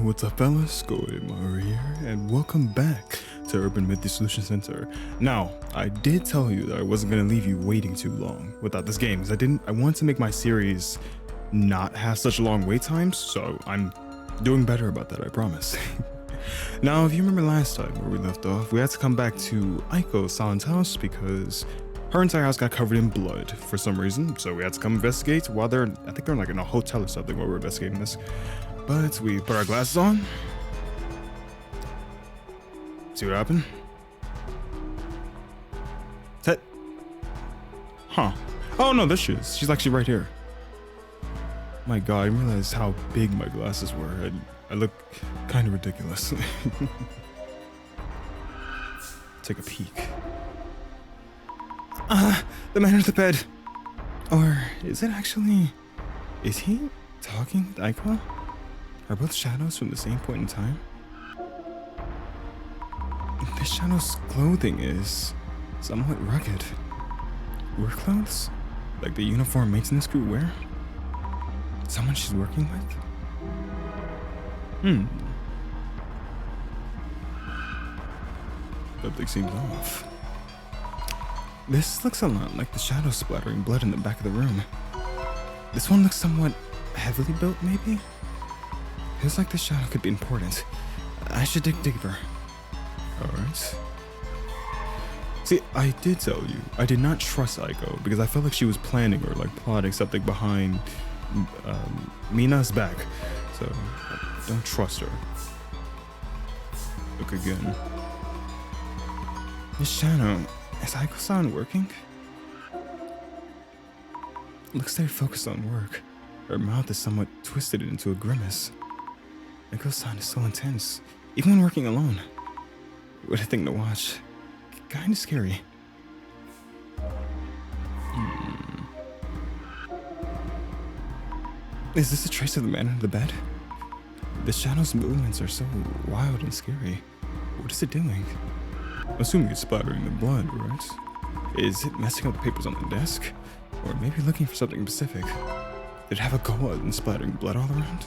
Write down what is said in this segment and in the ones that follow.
what's up fellas, Mario here, and welcome back to Urban Myth Dissolution Center. Now, I did tell you that I wasn't going to leave you waiting too long without this game, because I wanted to make my series not have such long wait times, so I'm doing better about that, I promise. Now, if you remember last time where we left off, we had to come back to Aiko's silent house because her entire house got covered in blood for some reason, so we had to come investigate while I think they're like in a hotel or something while we're investigating this. But we put our glasses on. See what happened? Set. Huh. Oh no, there she is. She's actually right here. My god, I realized how big my glasses were. I look kind of ridiculous. Take a peek. The man under the bed. Or is it actually... Is he talking to Aiko? Are both shadows from the same point in time? This shadow's clothing is somewhat rugged. Work clothes? Like the uniform maintenance crew wear? Someone she's working with? Something seems off. This looks a lot like the shadow splattering blood in the back of the room. This one looks somewhat heavily built, maybe? Feels like this shadow could be important. I should dig deeper. Alright. See, I did tell you, I did not trust Aiko because I felt like she was planning or like plotting something behind Mina's back. So, I don't trust her. Look again. This shadow, is Aiko-san working? Looks very focused on work. Her mouth is somewhat twisted into a grimace. Aiko-san is so intense, even when working alone. What a thing to watch. Kinda scary. Is this a trace of the man under the bed? The shadow's movements are so wild and scary. What is it doing? Assuming it's splattering the blood, right? Is it messing up the papers on the desk? Or maybe looking for something specific? Did it have a go out and splattering blood all around?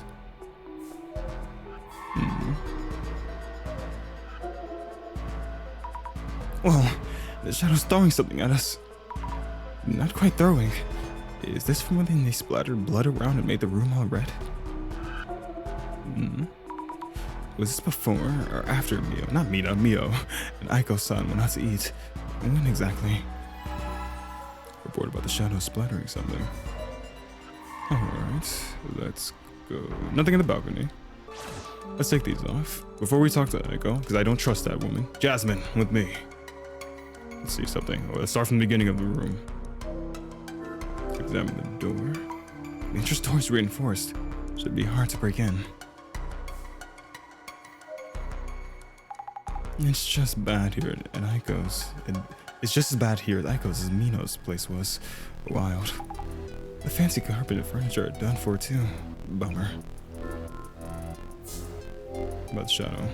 Well, the shadow's throwing something at us. Not quite throwing. Is this from when they splattered blood around and made the room all red? Was this before or after Mio? Not Mina, Mio and Aiko-san went out to eat. When exactly? Report about the shadow splattering something. Alright, let's go. Nothing in the balcony. Let's take these off before we talk to Aiko, because I don't trust that woman. Jasmine, with me. Let's see something. Oh, let's start from the beginning of the room. Let's examine the door. The entrance door is reinforced. Should be hard to break in. It's just bad here at Aiko's. It's just as bad here at Aiko's as Mino's place was. Wild. The fancy carpet and furniture are done for too. Bummer. About the shadow.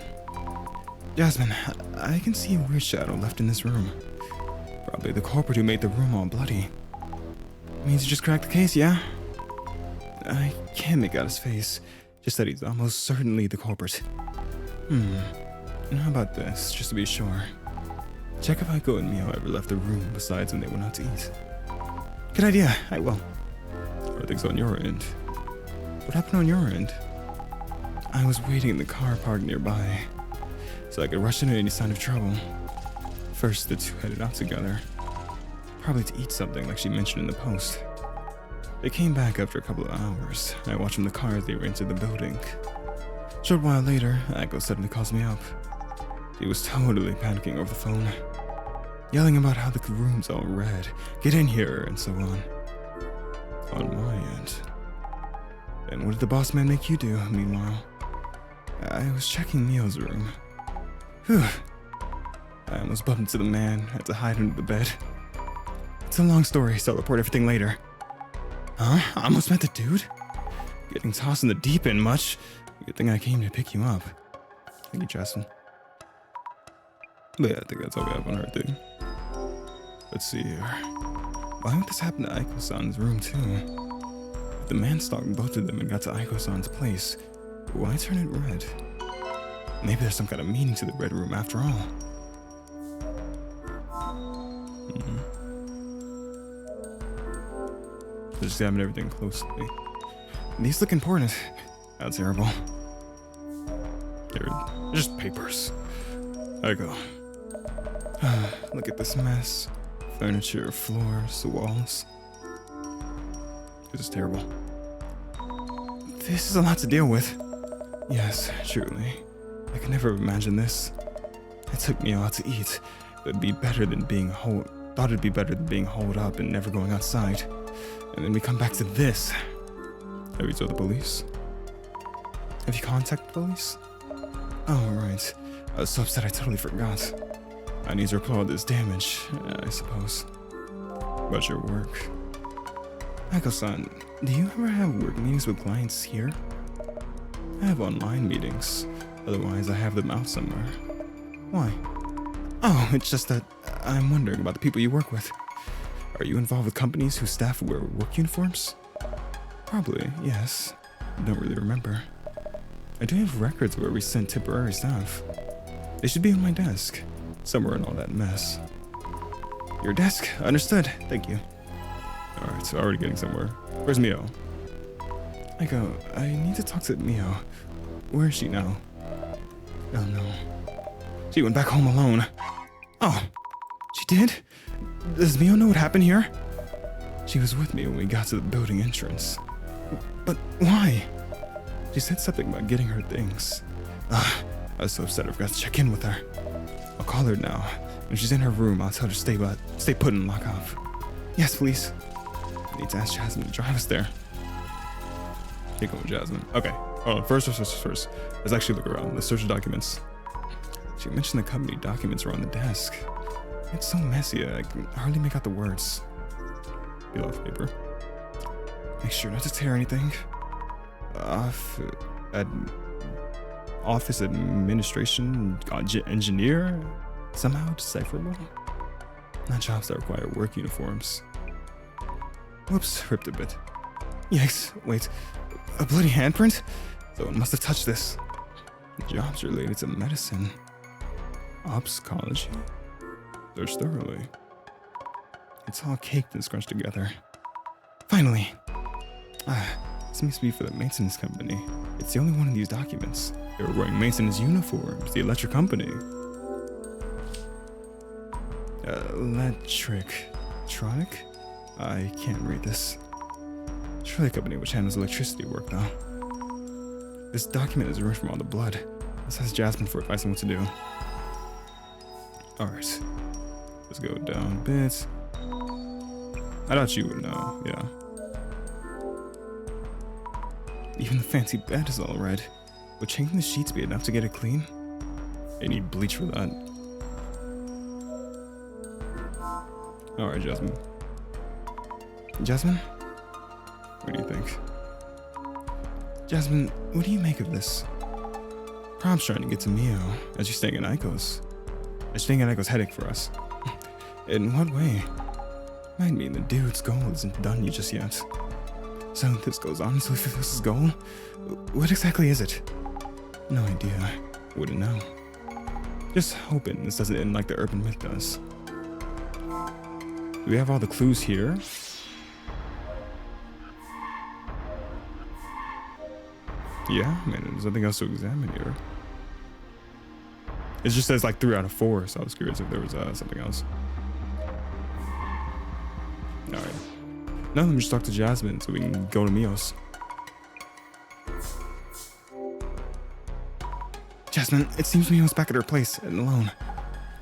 Jasmine, I can see a weird shadow left in this room. Probably the culprit who made the room all bloody. Means you just cracked the case, yeah? I can't make out his face. Just that he's almost certainly the culprit. And how about this, just to be sure? Check if Aiko and Mio ever left the room besides when they went out to eat. Good idea, I will. Are things on your end? What happened on your end? I was waiting in the car parked nearby, so I could rush into any sign of trouble. First, the two headed out together, probably to eat something like she mentioned in the post. They came back after a couple of hours. I watched from the car as they entered the building. Short while later, Aiko suddenly calls me up. She was totally panicking over the phone, yelling about how the room's all red, get in here, and so on. On my end. And what did the boss man make you do, meanwhile? I was checking Mio's room. Whew. I almost bumped into the man, had to hide under the bed. It's a long story, so I'll report everything later. Huh? I almost met the dude? Getting tossed in the deep end much? Good thing I came to pick you up. Thank you, Jasmine. But yeah, I think that's all we have on her thing. Let's see here. Why would this happen to Aiko-san's room too? If the man stalked both of them and got to Aiko-san's place, Why turn it red? Maybe there's some kind of meaning to the red room after all. Just examine everything closely. These look important. How terrible. They're just papers. There you go. Look at this mess. Furniture, floors, walls. This is terrible. This is a lot to deal with. Yes, truly. I could never have imagined this. It took me a lot to eat, but it'd be better than being holed up and never going outside. And then we come back to this. Have you told the police? Have you contacted the police? Oh, right. I was so upset I totally forgot. I need to repair this damage, I suppose. About your work. Michael-san, do you ever have work meetings with clients here? I have online meetings. Otherwise, I have them out somewhere. Why? Oh, it's just that I'm wondering about the people you work with. Are you involved with companies whose staff wear work uniforms? Probably, yes. I don't really remember. I do have records where we sent temporary staff. They should be on my desk, somewhere in all that mess. Your desk? Understood. Thank you. Alright, so already getting somewhere. Where's Mio? I need to talk to Mio. Where is she now? Oh no. She went back home alone. Oh, she did? Does Mio know what happened here? She was with me when we got to the building entrance. But why? She said something about getting her things. I was so upset I forgot to check in with her. I'll call her now. When she's in her room, I'll tell her to stay put and lock off. Yes, please. I need to ask Jasmine to drive us there. Here goes Jasmine. Okay. Oh, first. Let's actually look around. Let's search the documents. She mentioned the company documents are on the desk. It's so messy, I can hardly make out the words. Peel off paper. Make sure not to tear anything. Office administration engineer? Somehow decipherable? Not jobs that require work uniforms. Whoops, ripped a bit. Yikes, wait. A bloody handprint? Someone must have touched this. Jobs related to medicine. Psychology. Search thoroughly. It's all caked and scrunched together. Finally! This must be for the maintenance company. It's the only one of these documents. They were wearing maintenance uniforms, the electric company. Electronic? I can't read this. Surely a company which handles electricity work though. This document is written from all the blood. This has Jasmine for advice on what to do. Alright. Let's go down a bit. I thought you would know, yeah. Even the fancy bed is all red. Would changing the sheets be enough to get it clean? I need bleach for that. Alright, Jasmine. Jasmine? What do you think? Jasmine, what do you make of this? Prob's trying to get to Mio, as she's staying in Aiko's. As staying in Aiko's headache for us. In what way? Might mean the dude's goal isn't done just yet. So this goes on until he fulfills his goal? What exactly is it? No idea. Wouldn't know. Just hoping this doesn't end like the urban myth does. Do we have all the clues here? Yeah, man, there's nothing else to examine here. It just says like 3 out of 4, so I was curious if there was something else. Alright. Now let me just talk to Jasmine so we can go to Mio's. Jasmine, it seems Mio's back at her place and alone.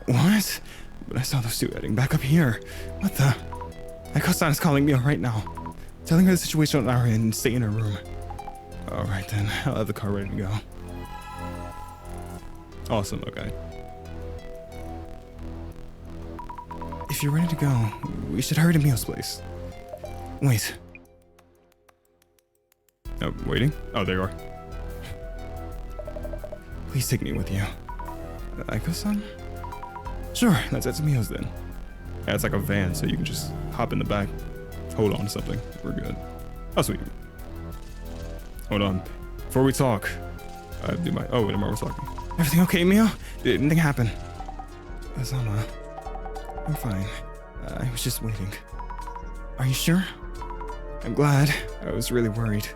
What? But I saw those two heading back up here. What the? Aiko-san is calling Mio right now. Telling her the situation on our end and stay in her room. Alright then, I'll have the car ready to go. Awesome, okay. If you're ready to go, we should hurry to Mio's place. Wait. Oh, waiting? Oh, there you are. Please take me with you. Aiko-san? Sure, let's head to Mio's then. Yeah, it's like a van, so you can just hop in the back, hold on to something. We're good. Oh, sweet. Hold on. Before we talk, Do my... Oh, wait, I'm almost talking. Everything okay, Mio? Did anything happen? Azama, I'm fine. I was just waiting. Are you sure? I'm glad. I was really worried.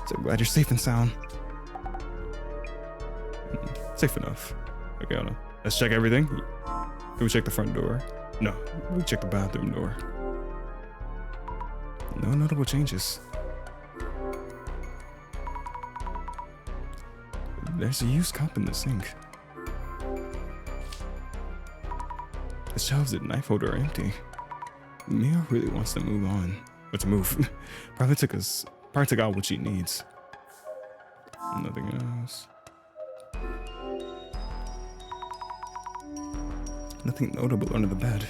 So glad you're safe and sound. Safe enough. Okay, hold on. Let's check everything. Can we check the front door? No, we check the bathroom door. No notable changes. There's a used cup in the sink. The shelves and knife holder are empty. Mia really wants to move on. But to move. Probably took out what she needs. Nothing else. Nothing notable under the bed.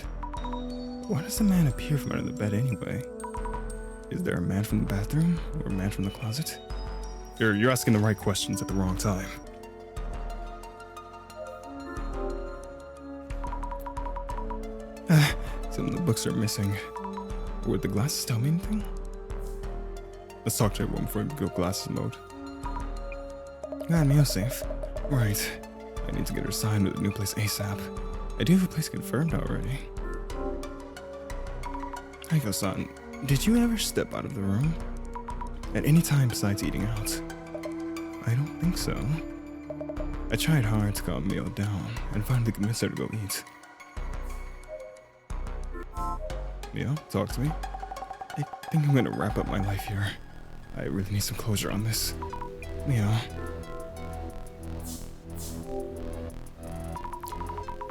Why does the man appear from under the bed anyway? Is there a man from the bathroom or a man from the closet? You're asking the right questions at the wrong time. Some of the books are missing. Would the glasses tell me anything? Let's talk to everyone before we go glasses mode. Got Mio safe. Right. I need to get her signed with a new place ASAP. I do have a place confirmed already. Aiko-san, did you ever step out of the room? At any time besides eating out? I don't think so. I tried hard to calm Mio down and finally convinced her to go eat. Mio, talk to me. I think I'm gonna wrap up my life here. I really need some closure on this. Mio.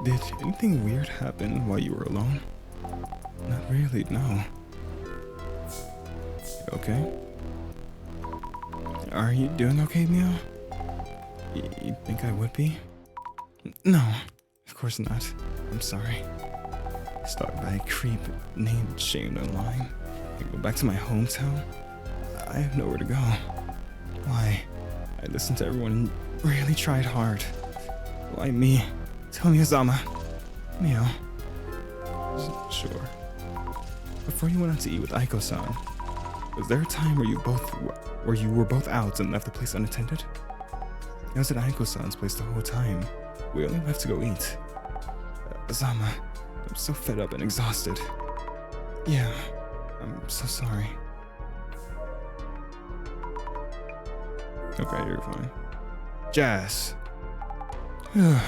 Did anything weird happen while you were alone? Not really, no. Okay? Are you doing okay, Mio? You think I would be? No, of course not. I'm sorry. Stalked by a creep named Shamed Online. I go back to my hometown. I have nowhere to go. Why? I listened to everyone and really tried hard. Why me? Tell me, Azama. Mio. Sure. Before you went out to eat with Aiko-san, was there a time where you were both out and left the place unattended? I was at Aiko-san's place the whole time. We only left to go eat. Azama, I'm so fed up and exhausted. Yeah, I'm so sorry. Okay, you're fine. Jazz. I'm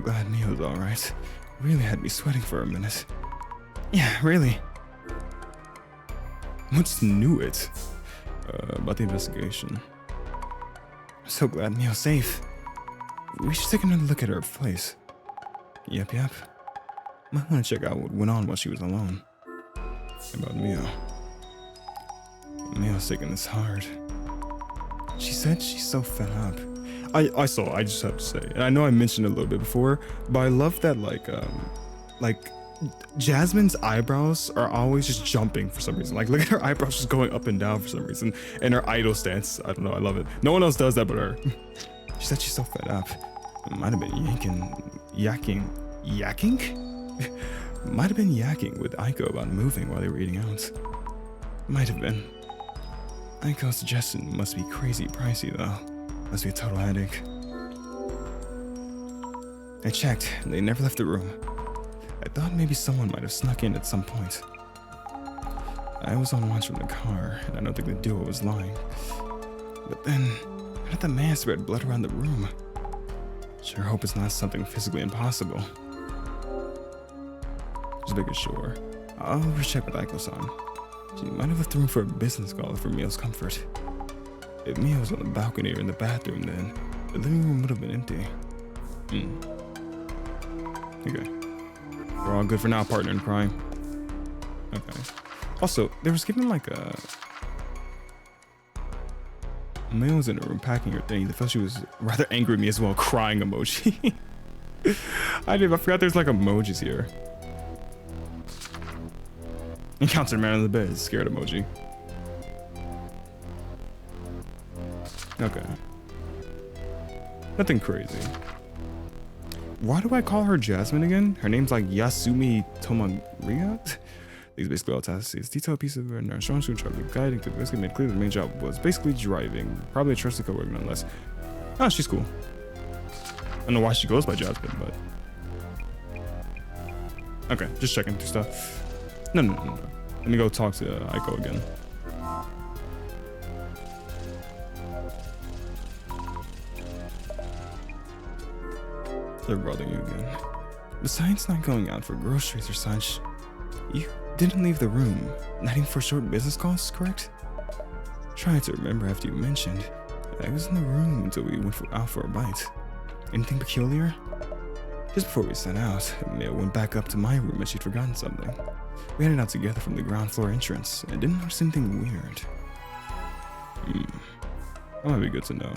glad Mio's alright. Really had me sweating for a minute. Yeah, really. Once knew it. About the investigation. I'm so glad Mio's safe. We should take another look at her place. Yep. Might want to check out what went on while she was alone. About Mio. Mio's taking this hard. She said she's so fed up. I just have to say, and I know I mentioned it a little bit before, but I love that like Jasmine's eyebrows are always just jumping for some reason. Like, look at her eyebrows just going up and down for some reason, and her idle stance. I don't know, I love it. No one else does that but her. She said she's so fed up. It might have been yakking? Might have been yakking with Aiko about moving while they were eating out. Might have been. Aiko's suggestion must be crazy pricey though. Must be a total headache. I checked, and they never left the room. I thought maybe someone might have snuck in at some point. I was on watch from the car, and I don't think the duo was lying. But then, how did the man spread blood around the room? Sure hope it's not something physically impossible. Just making sure. I'll recheck with Aiko-san. She might have left the room for a business call for Mio's comfort. If Mia was on the balcony or in the bathroom, then the living room would have been empty. Okay. We're all good for now, partner in crime. Okay. Also, they was given like a... Mia was in her room packing her things. I felt she was rather angry at me as well, crying emoji. I forgot there's like emojis here. Encountered man on the bed, scared emoji. Okay. Nothing crazy. Why do I call her Jasmine again? Her name's like Yasumi Tomaria? These basically all tasks. It's a detailed piece of her instruction, guiding to basically made clear the main job was basically driving. Probably a trusted co-worker nonetheless. Oh, she's cool. I don't know why she goes by Jasmine, but... Okay, just checking through stuff. No. Let me go talk to Aiko again. They're bothering you again. Besides not going out for groceries or such, you didn't leave the room, not even for short business calls, correct? Trying to remember after you mentioned I was in the room until we went out for a bite. Anything peculiar? Just before we set out, Mia went back up to my room as she'd forgotten something. We headed out together from the ground floor entrance and didn't notice anything weird. That might be good to know.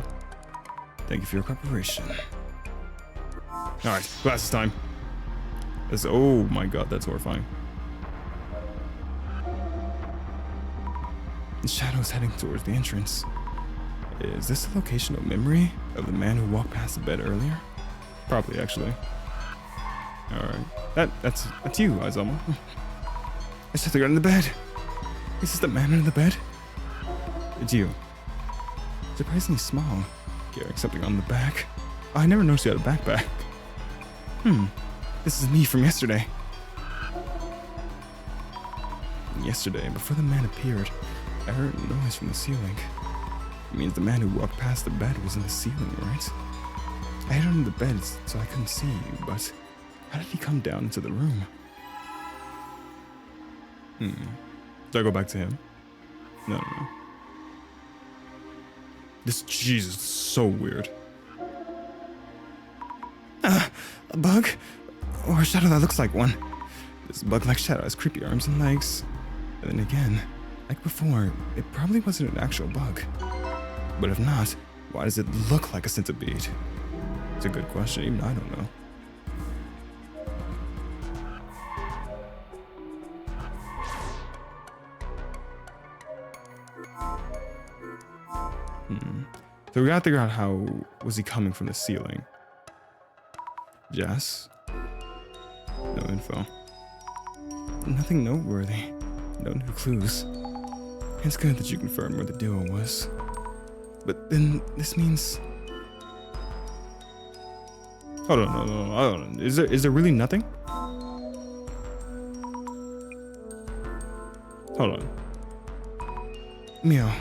Thank you for your cooperation. Alright, glasses time. Oh my god, that's horrifying. The shadow's heading towards the entrance. Is this the location of memory of the man who walked past the bed earlier? Probably, actually. Alright. That's you, Aizawa. I said they're under the bed. Is this the man under the bed? It's you. Surprisingly small, carrying something on the back. Oh, I never noticed you had a backpack. This is me from yesterday. Yesterday, before the man appeared, I heard a noise from the ceiling. It means the man who walked past the bed was in the ceiling, right? I hid under the bed so I couldn't see you, but how did he come down into the room? Do I go back to him? No. This, Jesus, is so weird. A bug? Or a shadow that looks like one. This bug-like shadow has creepy arms and legs. And then again, like before, it probably wasn't an actual bug. But if not, why does it look like a centipede? It's a good question, even I don't know. So we gotta figure out how was he coming from the ceiling. Jess? No info. Nothing noteworthy. No new clues. It's good that you confirmed where the duo was. But then this means... Hold on, no. Is there really nothing? Hold on. Mio,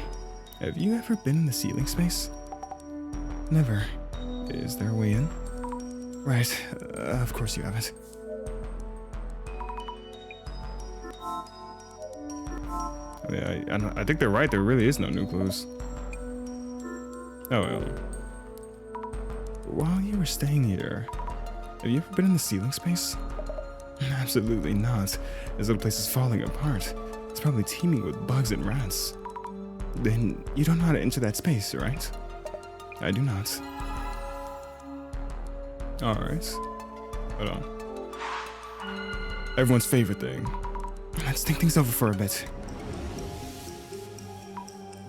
have you ever been in the ceiling space? Never. Is there a way in? Right, of course you haven't. I think they're right, there really is no new clues. Oh well. While you were staying here, have you ever been in the ceiling space? Absolutely not. This little place is falling apart. It's probably teeming with bugs and rats. Then you don't know how to enter that space, right? I do not. Alright. Hold on. Everyone's favorite thing. Let's think things over for a bit.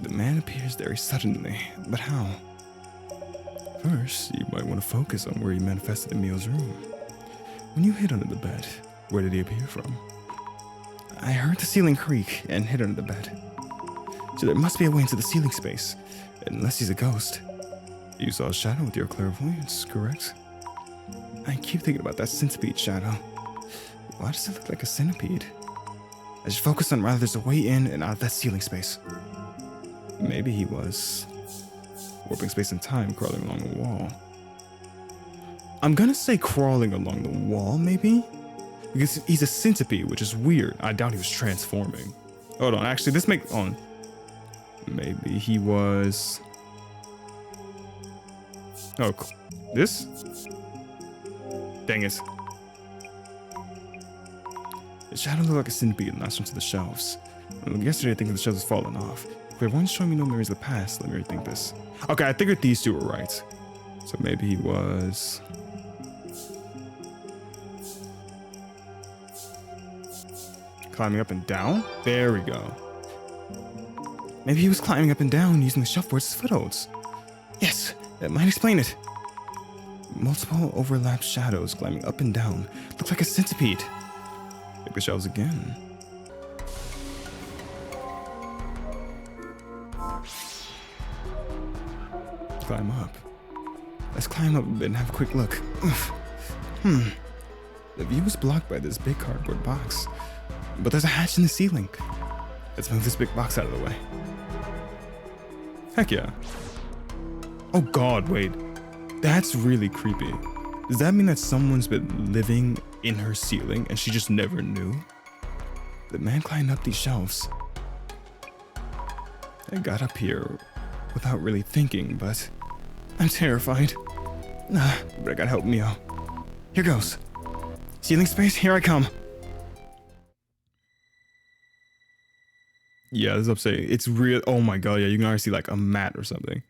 The man appears very suddenly, but how? First, you might want to focus on where he manifested in Mio's room. When you hid under the bed, where did he appear from? I heard the ceiling creak and hid under the bed. So there must be a way into the ceiling space, unless he's a ghost. You saw a shadow with your clairvoyance, correct? I keep thinking about that centipede shadow. Why does it look like a centipede? I should focus on whether there's a way in and out of that ceiling space. Maybe he was warping space and time, crawling along a wall. I'm gonna say crawling along the wall, maybe? Because he's a centipede, which is weird. I doubt he was transforming. Hold on, actually, this makes... Maybe he was... Oh, this? Dang it. The shadow looked like a centipede and latched onto the shelves. Yesterday, I think the shelves had fallen off. If everyone's showing me no memories of the past, let me rethink this. Okay, I figured these two were right. So maybe he was... climbing up and down? There we go. Maybe he was climbing up and down using the shelf boards as footholds. Yes, that might explain it. Multiple overlapped shadows climbing up and down. Look like a centipede. Take the shelves again. Climb up. Let's climb up a bit and have a quick look. Oof. The view is blocked by this big cardboard box, but there's a hatch in the ceiling. Let's move this big box out of the way. Heck yeah. Oh god, wait. That's really creepy. Does that mean that someone's been living in her ceiling and she just never knew? The man climbed up these shelves. I got up here without really thinking, but I'm terrified. But I gotta help Mio. Here goes. Ceiling space, here I come. Yeah, this is upsetting. It's real. Oh my god, yeah, you can already see like a mat or something.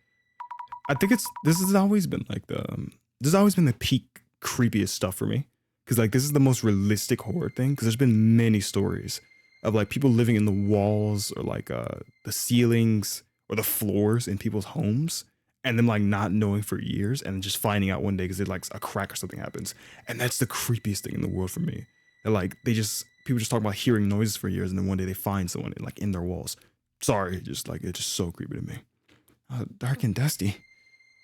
I think this has always been like this has always been the peak creepiest stuff for me. Cause like this is the most realistic horror thing. Cause there's been many stories of like people living in the walls or like the ceilings or the floors in people's homes, and them like not knowing for years and just finding out one day because like a crack or something happens. And that's the creepiest thing in the world for me. And like people just talk about hearing noises for years, and then one day they find someone like in their walls. Sorry, just like it's just so creepy to me. Dark and dusty.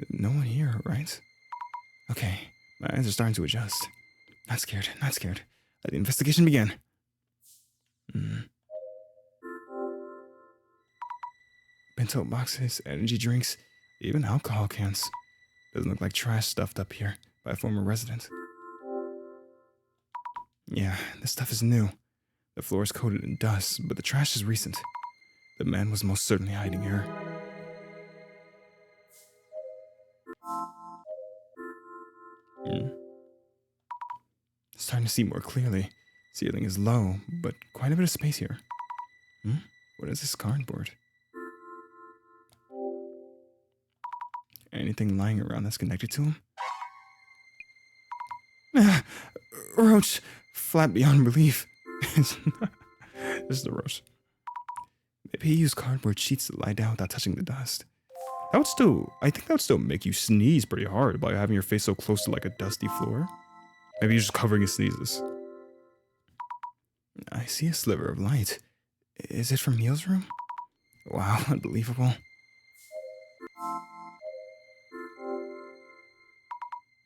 No one here, right? Okay, my eyes are starting to adjust. Not scared, not scared. Let the investigation begin. Bento boxes, energy drinks, even alcohol cans. Doesn't look like trash stuffed up here by a former resident. Yeah, this stuff is new. The floor is coated in dust, but the trash is recent. The man was most certainly hiding here. Starting to see more clearly. Ceiling is low, but quite a bit of space here. What is this cardboard? Anything lying around that's connected to him? Roach! Flat beyond belief. This is the roach. Maybe he used cardboard sheets to lie down without touching the dust. I think that would still make you sneeze pretty hard by having your face so close to like a dusty floor. Maybe you're just covering his sneezes. I see a sliver of light. Is it from Mio's room? Wow, unbelievable.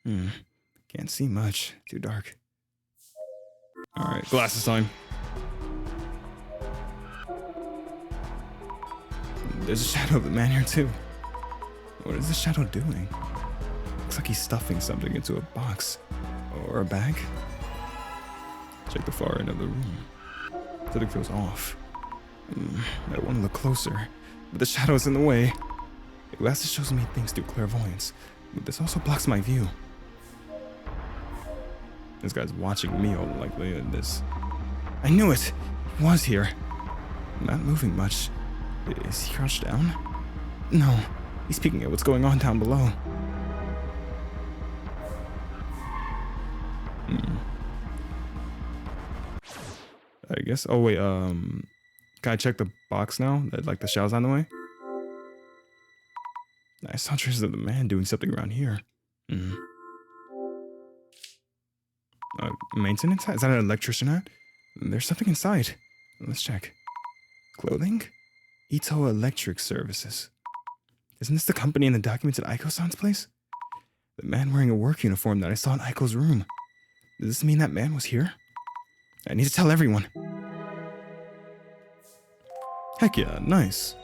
Can't see much. Too dark. Alright, glasses time. There's a shadow of the man here too. What is the shadow doing? Looks like he's stuffing something into a box. Or a bag. Check the far end of the room. Something feels off. I don't want to look closer, but the shadow is in the way. The glasses shows me things through clairvoyance, but this also blocks my view. This guy's watching me all likely in this. I knew it! He was here. Not moving much. Is he crouched down? No, he's peeking at what's going on down below. I guess. Oh wait, can I check the box now? That like the shadow's on the way? I saw traces of the man doing something around here. Maintenance hat? Is that an electrician hat? There's something inside. Let's check. Clothing? Ito Electric Services. Isn't this the company in the documents at Aiko-san's place? The man wearing a work uniform that I saw in Aiko's room. Does this mean that man was here? I need to tell everyone. Heck yeah, nice.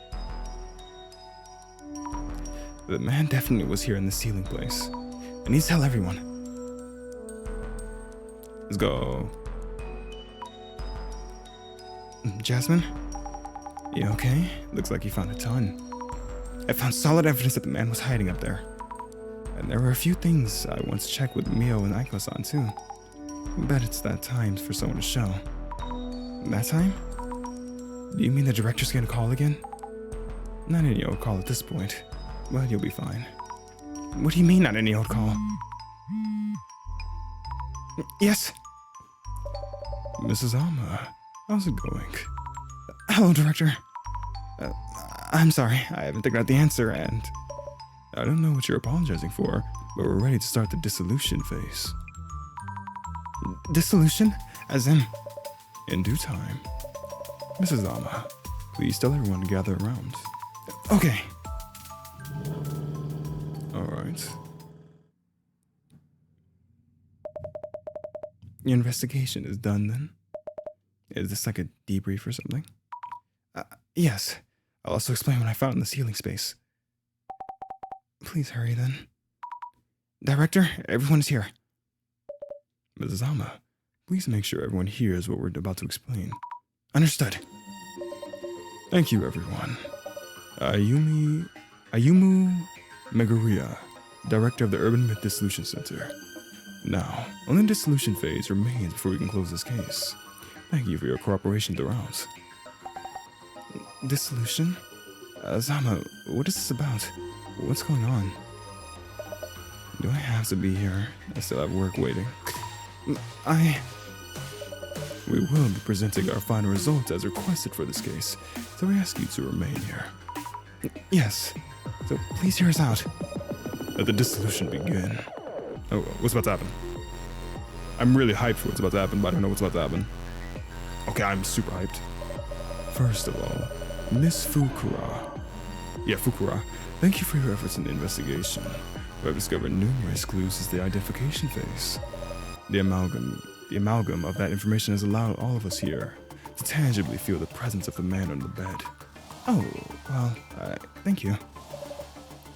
The man definitely was here in the ceiling place. I need to tell everyone. Let's go. Jasmine? You okay? Looks like you found a ton. I found solid evidence that the man was hiding up there. And there were a few things I want to check with Mio and Aiko-san too. Bet it's that time for someone to show. That time? Do you mean the director's gonna call again? Not any old call at this point, but you'll be fine. What do you mean not any old call? Yes? Mrs. Alma, how's it going? Hello, Director. I'm sorry, I haven't figured out the answer, and I don't know what you're apologizing for, but we're ready to start the dissolution phase. Dissolution? As in due time. Mrs. Alma, please tell everyone to gather around. Okay. Alright. Your investigation is done then? Is this like a debrief or something? Yes. I'll also explain what I found in the ceiling space. Please hurry then. Director, everyone is here. Mrs. Ama, please make sure everyone hears what we're about to explain. Understood. Thank you, everyone. Ayumu Megaria, Director of the Urban Myth Dissolution Center. Now, only the dissolution phase remains before we can close this case. Thank you for your cooperation throughout. Dissolution? Zama, what is this about? What's going on? Do I have to be here? I still have work waiting. We will be presenting our final results as requested for this case, so we ask you to remain here. Yes, so please hear us out. Let the dissolution begin. Oh, what's about to happen? I'm really hyped for what's about to happen, but I don't know what's about to happen. Okay, I'm super hyped. First of all, Miss Fukura. Yeah, Fukura, thank you for your efforts in the investigation. We have discovered numerous clues since the identification phase. The amalgam of that information has allowed all of us here to tangibly feel the presence of the man under the bed. Oh, well, thank you.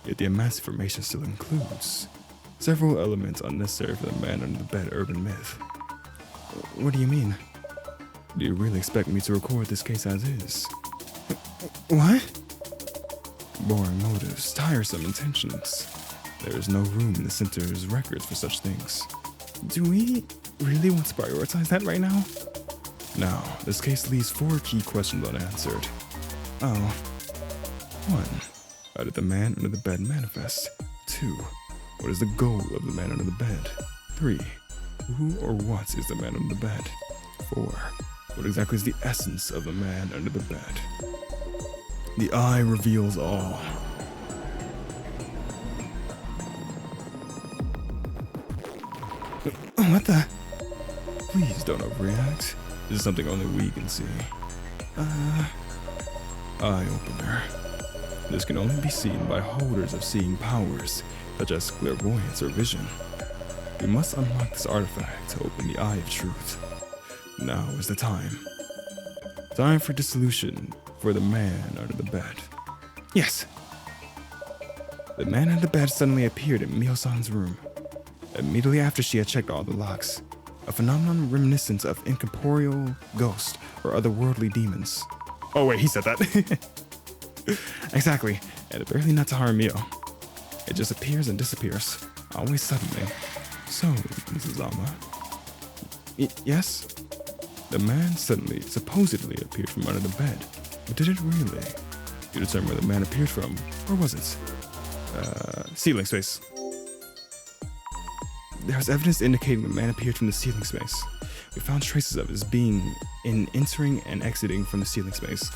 Yet the amassed information still includes several elements unnecessary for the man under the bed urban myth. What do you mean? Do you really expect me to record this case as is? What? Boring motives, tiresome intentions. There is no room in the center's records for such things. Do we really want to prioritize that right now? Now, this case leaves 4 key questions unanswered. Oh. 1. How did the man under the bed manifest? 2. What is the goal of the man under the bed? 3. Who or what is the man under the bed? 4. What exactly is the essence of the man under the bed? The eye reveals all. What the? Please don't overreact. This is something only we can see. Eye opener. This can only be seen by holders of seeing powers, such as clairvoyance or vision. We must unlock this artifact to open the Eye of Truth. Now is the time. Time for dissolution for the man under the bed. Yes! The man under the bed suddenly appeared in Mio-san's room. Immediately after she had checked all the locks, a phenomenon reminiscent of incorporeal ghosts or otherworldly demons. Oh wait, he said that. Exactly, and apparently not to harm Mio. It just appears and disappears, always suddenly. So, Mrs. Ama. Yes? The man suddenly, supposedly appeared from under the bed. But did it really? You determine where the man appeared from, or was it? Ceiling space. There was evidence indicating the man appeared from the ceiling space. We found traces of his being in entering and exiting from the ceiling space.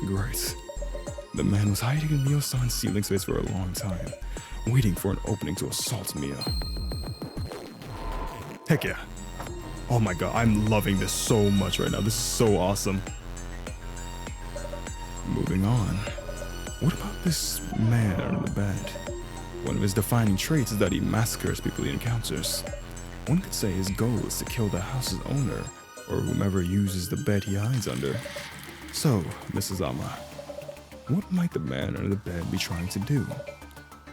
Great. The man was hiding in Mio-san's ceiling space for a long time, waiting for an opening to assault Mio. Heck yeah. Oh my god, I'm loving this so much right now. This is so awesome. Moving on. What about this man under the bed? One of his defining traits is that he massacres people he encounters. One could say his goal is to kill the house's owner, or whomever uses the bed he hides under. So, Mrs. Ama, what might the man under the bed be trying to do?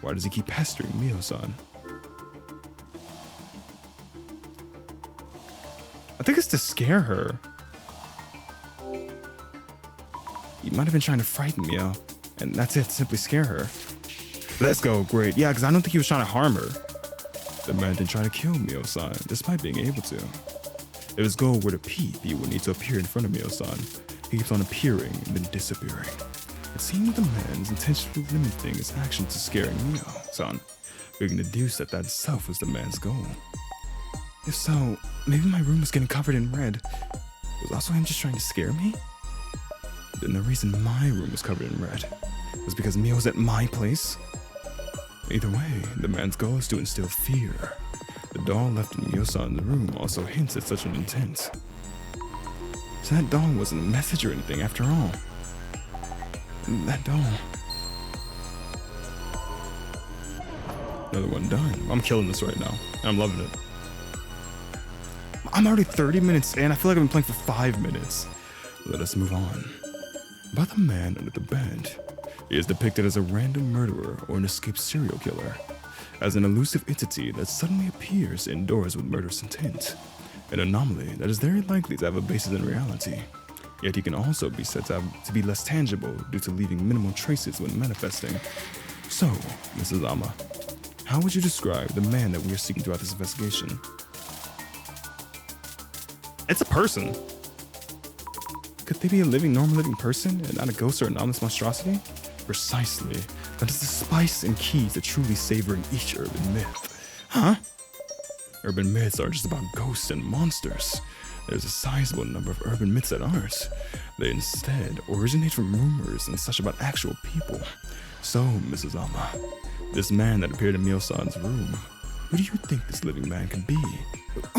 Why does he keep pestering Mio-san? I think it's to scare her. He might have been trying to frighten Mio, and that's it, simply scare her. Let's go, great. Yeah, because I don't think he was trying to harm her. The man didn't try to kill Mio-san, despite being able to. If his goal were to peep, he would need to appear in front of Mio-san. He keeps on appearing and then disappearing. It seems the man is intentionally limiting his action to scaring Mio-san. We can deduce that that itself was the man's goal. If so, maybe my room was getting covered in red. Was also him just trying to scare me? Then the reason my room was covered in red was because Mio was at my place? Either way, the man's goal is to instill fear. The doll left in Mio-san's room also hints at such an intent. So that doll wasn't a message or anything after all. That doll. Another one done. I'm killing this right now. I'm loving it. I'm already 30 minutes in. I feel like I've been playing for 5 minutes. Let us move on. About the man under the bed. He is depicted as a random murderer or an escaped serial killer, as an elusive entity that suddenly appears indoors with murderous intent, an anomaly that is very likely to have a basis in reality. Yet he can also be said to be less tangible due to leaving minimal traces when manifesting. So, Mrs. Ama, how would you describe the man that we are seeking throughout this investigation? It's a person. Could they be a normal living person and not a ghost or anomalous monstrosity? Precisely. That is the spice and key to truly savoring each urban myth. Huh? Urban myths aren't just about ghosts and monsters. There's a sizable number of urban myths that aren't. They instead originate from rumors and such about actual people. So, Mrs. Ama, this man that appeared in Mio-san's room, who do you think this living man could be?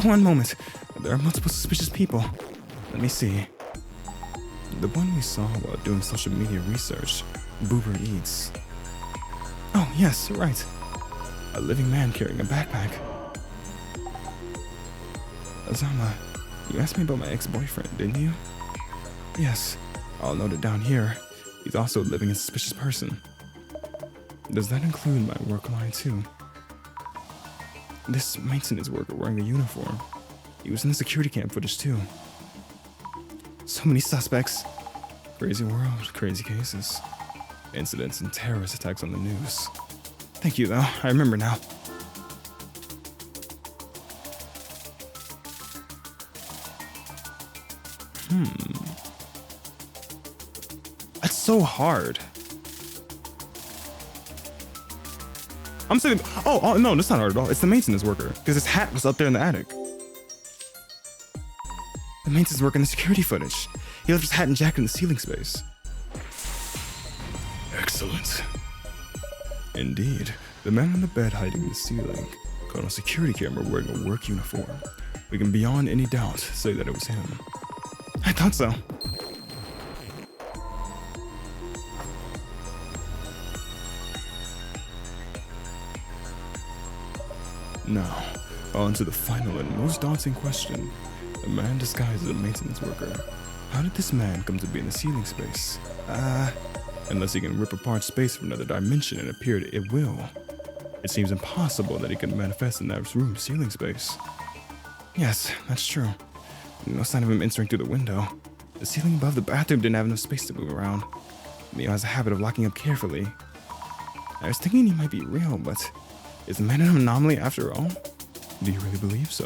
One moment. There are multiple suspicious people. Let me see. The one we saw while doing social media research, Boober Eats. Oh, yes, right. A living man carrying a backpack. Azama, you asked me about my ex-boyfriend, didn't you? Yes, I'll note it down here. He's also a living and suspicious person. Does that include my work line too? This maintenance worker wearing a uniform. He was in the security cam footage too. So many suspects. Crazy world, crazy cases. Incidents and terrorist attacks on the news. Thank you though, I remember now. That's so hard. I'm saying, oh no, that's not hard at all. It's the maintenance worker, because his hat was up there in the attic. The maintenance worker in the security footage. He left his hat and jacket in the ceiling space. Excellent. Indeed, the man on the bed hiding in the ceiling caught on a security camera wearing a work uniform. We can beyond any doubt say that it was him. I thought so. Now, on to the final and most daunting question. The man disguised as a maintenance worker. How did this man come to be in the ceiling space? Unless he can rip apart space from another dimension and appear at will. It seems impossible that he could manifest in that room's ceiling space. Yes, that's true. No sign of him entering through the window. The ceiling above the bathroom didn't have enough space to move around. Mio has a habit of locking up carefully. I was thinking he might be real, but is the man an anomaly after all? Do you really believe so?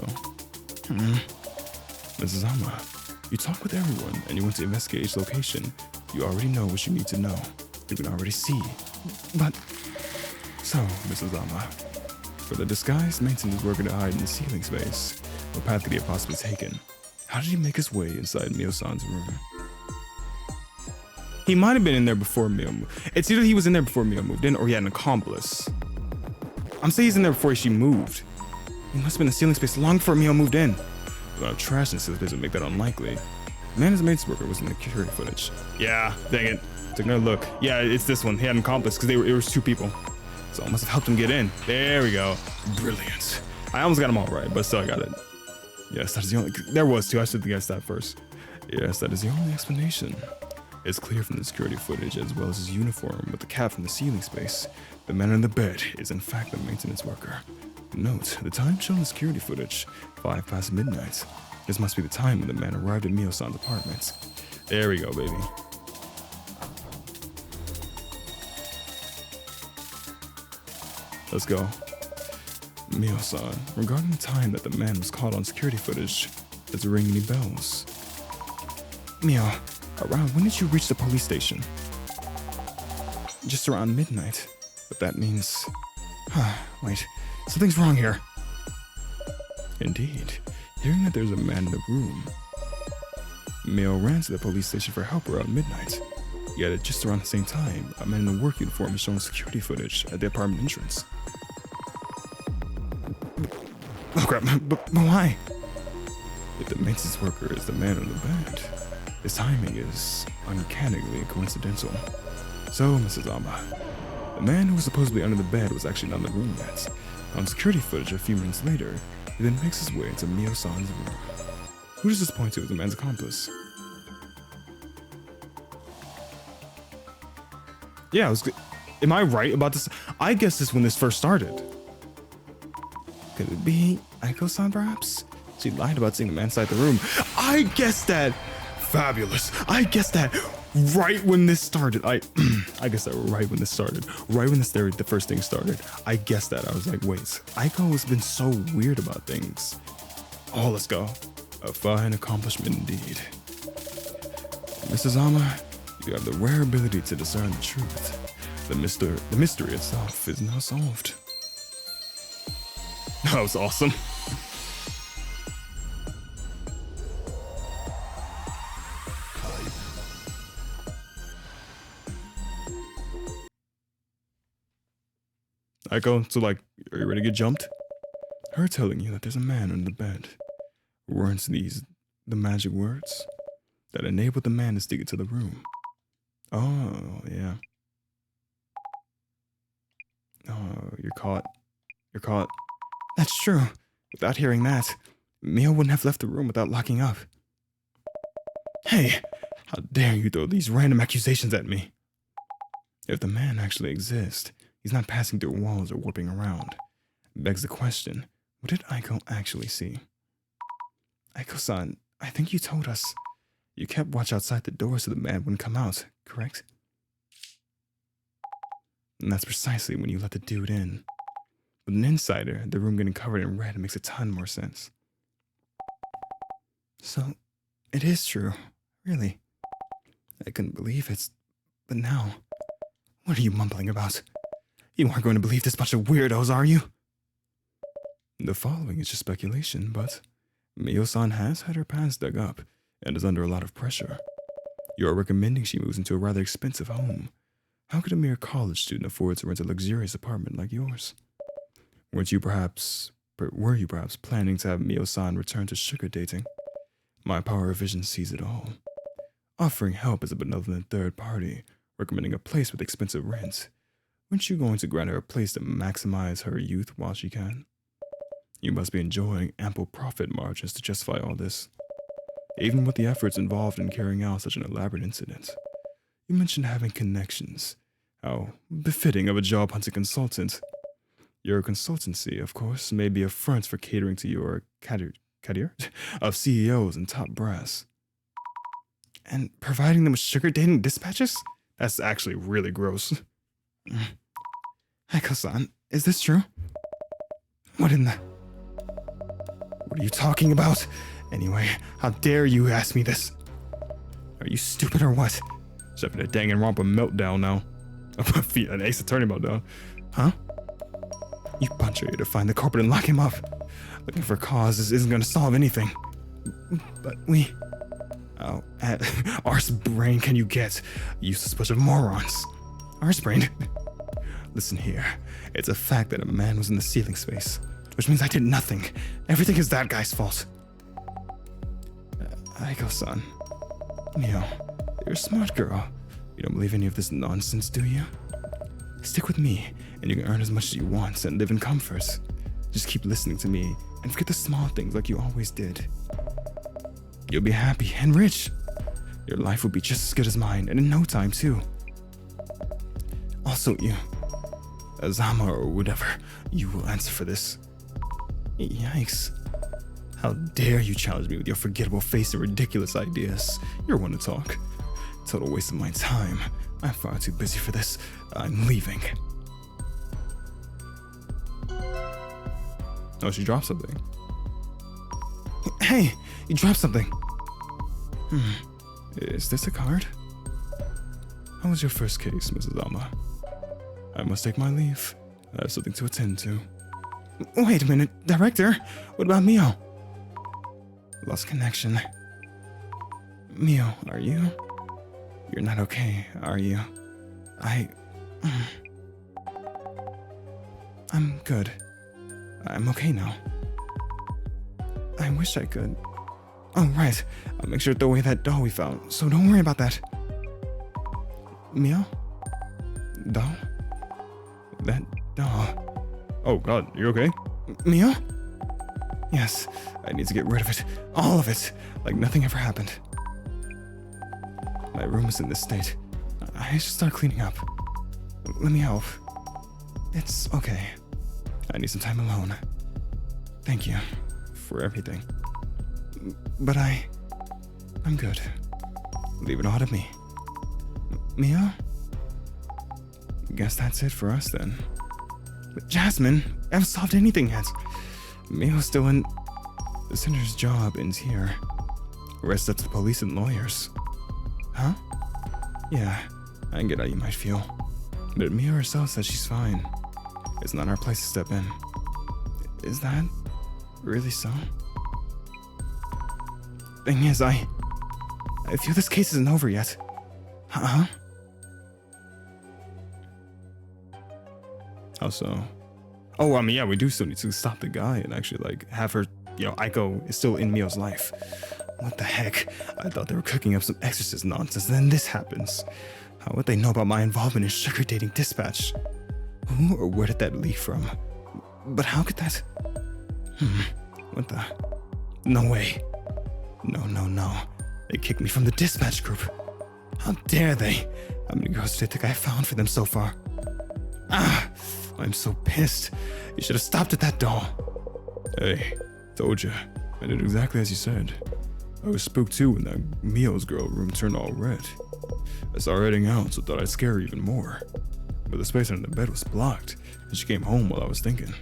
Mrs. Ama, you talk with everyone and you want to investigate each location. You already know what you need to know. You can already see. But... So, Mrs. Ama, for the disguised maintenance worker to hide in the ceiling space, what path could he have possibly taken? How did he make his way inside Mio-san's room? He might have been in there before Mio moved. It's either he was in there before Mio moved in or he had an accomplice. I'm saying he's in there before she moved. He must have been in the ceiling space long before Mio moved in. A lot of trash in the ceiling space would make that unlikely. The man as maintenance worker was in the security footage. Yeah, dang it. Took another look. Yeah, it's this one. He had an accomplice because it was two people. So I must have helped him get in. There we go. Brilliant. I almost got them all right, but still I got it. Yes, that is the only... There was two. I should have guessed that first. Yes, that is the only explanation. It's clear from the security footage as well as his uniform with the cap from the ceiling space. The man on the bed is in fact the maintenance worker. Note, the time shown in the security footage, 5 past midnight. This must be the time when the man arrived at Mio-san's apartment. There we go, baby. Let's go. Mio-san, regarding the time that the man was caught on security footage, does it ring any bells? Mio, around when did you reach the police station? Just around midnight. But that means... Wait, something's wrong here. Indeed. Hearing that there's a man in the room, Mio ran to the police station for help around midnight. Yet at just around the same time, a man in a work uniform is showing security footage at the apartment entrance. Oh crap, but why? If the maintenance worker is the man on the bed, his timing is uncannily coincidental. So, Mrs. Ama, the man who was supposedly under the bed was actually not in the room yet. On security footage a few minutes later, he then makes his way into Mio-san's room. Who does this point to as the man's accomplice? Yeah, am I right about this? I guess this when this first started. Could it be Aiko-san, perhaps? She lied about seeing the man inside the room. I guessed that. Fabulous. I guessed that right when this started. I guess that right when this started. Right when the first thing started. I guessed that. I was like, wait, Aiko has been so weird about things. Oh, let's go. A fine accomplishment indeed. Mrs. Ama, you have the rare ability to discern the truth. The mystery itself is now solved. That was awesome. Aiko, so like, are you ready to get jumped? Her telling you that there's a man under the bed. Weren't these the magic words that enabled the man to stick it to the room? Oh, yeah. Oh, you're caught. You're caught. That's true. Without hearing that, Mio wouldn't have left the room without locking up. Hey, how dare you throw these random accusations at me? If the man actually exists, he's not passing through walls or warping around. It begs the question, what did Aiko actually see? Aiko-san, I think you told us. You kept watch outside the door so the man wouldn't come out, correct? And that's precisely when you let the dude in. With an insider, the room getting covered in red makes a ton more sense. So, it is true, really. I couldn't believe it, but now, what are you mumbling about? You aren't going to believe this bunch of weirdos, are you? The following is just speculation, but Mio-san has had her pants dug up and is under a lot of pressure. You are recommending she moves into a rather expensive home. How could a mere college student afford to rent a luxurious apartment like yours? Were you perhaps planning to have Mio-san return to sugar dating? My power of vision sees it all. Offering help as a benevolent third party, recommending a place with expensive rent. Weren't you going to grant her a place to maximize her youth while she can? You must be enjoying ample profit margins to justify all this, even with the efforts involved in carrying out such an elaborate incident. You mentioned having connections. How befitting of a job hunting consultant. Your consultancy, of course, may be a front for catering to your career of CEOs and top brass. And providing them with sugar dating dispatches? That's actually really gross. Aiko-san, is this true? What are you talking about? Anyway, how dare you ask me this? Are you stupid or what? Having a dang and romper meltdown now. An Ace Attorney meltdown. Huh? You bunch are here to find the culprit and lock him up. Looking for causes isn't going to solve anything. But we... Oh, arse brain can you get? Useless bunch of morons. Arse brain? Listen here. It's a fact that a man was in the ceiling space, which means I did nothing. Everything is that guy's fault. Aiko-san. Mio, you're a smart girl. You don't believe any of this nonsense, do you? Stick with me, and you can earn as much as you want and live in comfort. Just keep listening to me, and forget the small things like you always did. You'll be happy and rich. Your life will be just as good as mine, and in no time, too. Also, you, Azama or whatever, you will answer for this. Yikes. How dare you challenge me with your forgettable face and ridiculous ideas. You're one to talk. Total waste of my time. I'm far too busy for this. I'm leaving. Oh, she dropped something. Hey, you dropped something. Is this a card? How was your first case, Mrs. Alma? I must take my leave. I have something to attend to. Wait a minute, Director. What about Mio? Lost connection. Mio, are you? You're not okay, are you? I'm good. I'm okay now. I wish I could. Oh, right. I'll make sure to throw away that doll we found, so don't worry about that. Mio? Doll? That doll. Oh, God, you okay? Mio? Yes, I need to get rid of it. All of it. Like nothing ever happened. My room is in this state. I should start cleaning up. Let me help. It's okay. I need some time alone. Thank you for everything. But I'm good. Leave it all to me. Mio? Guess that's it for us then. But Jasmine, I haven't solved anything yet. Mio's still in... The senator's job ends here. The rest up to the police and lawyers. Huh? Yeah, I can get how you might feel. But Mio herself says she's fine. It's not our place to step in. Is that really so? Thing is, I feel this case isn't over yet. Huh? How so? Oh, I mean, yeah, we do still need to stop the guy and actually, like, have her, Aiko is still in Mio's life. What the heck? I thought they were cooking up some exorcist nonsense, and then this happens. How would they know about my involvement in sugar dating dispatch? Who or where did that leak from? But how could that... What the... No way. No. They kicked me from the dispatch group. How dare they? How many girls do they think I found for them so far? I'm so pissed. You should have stopped at that doll. Hey, told you. I did exactly as you said. I was spooked too when that Mio's girl room turned all red. I saw her heading out, so thought I'd scare her even more. But the space under the bed was blocked, and she came home while I was thinking.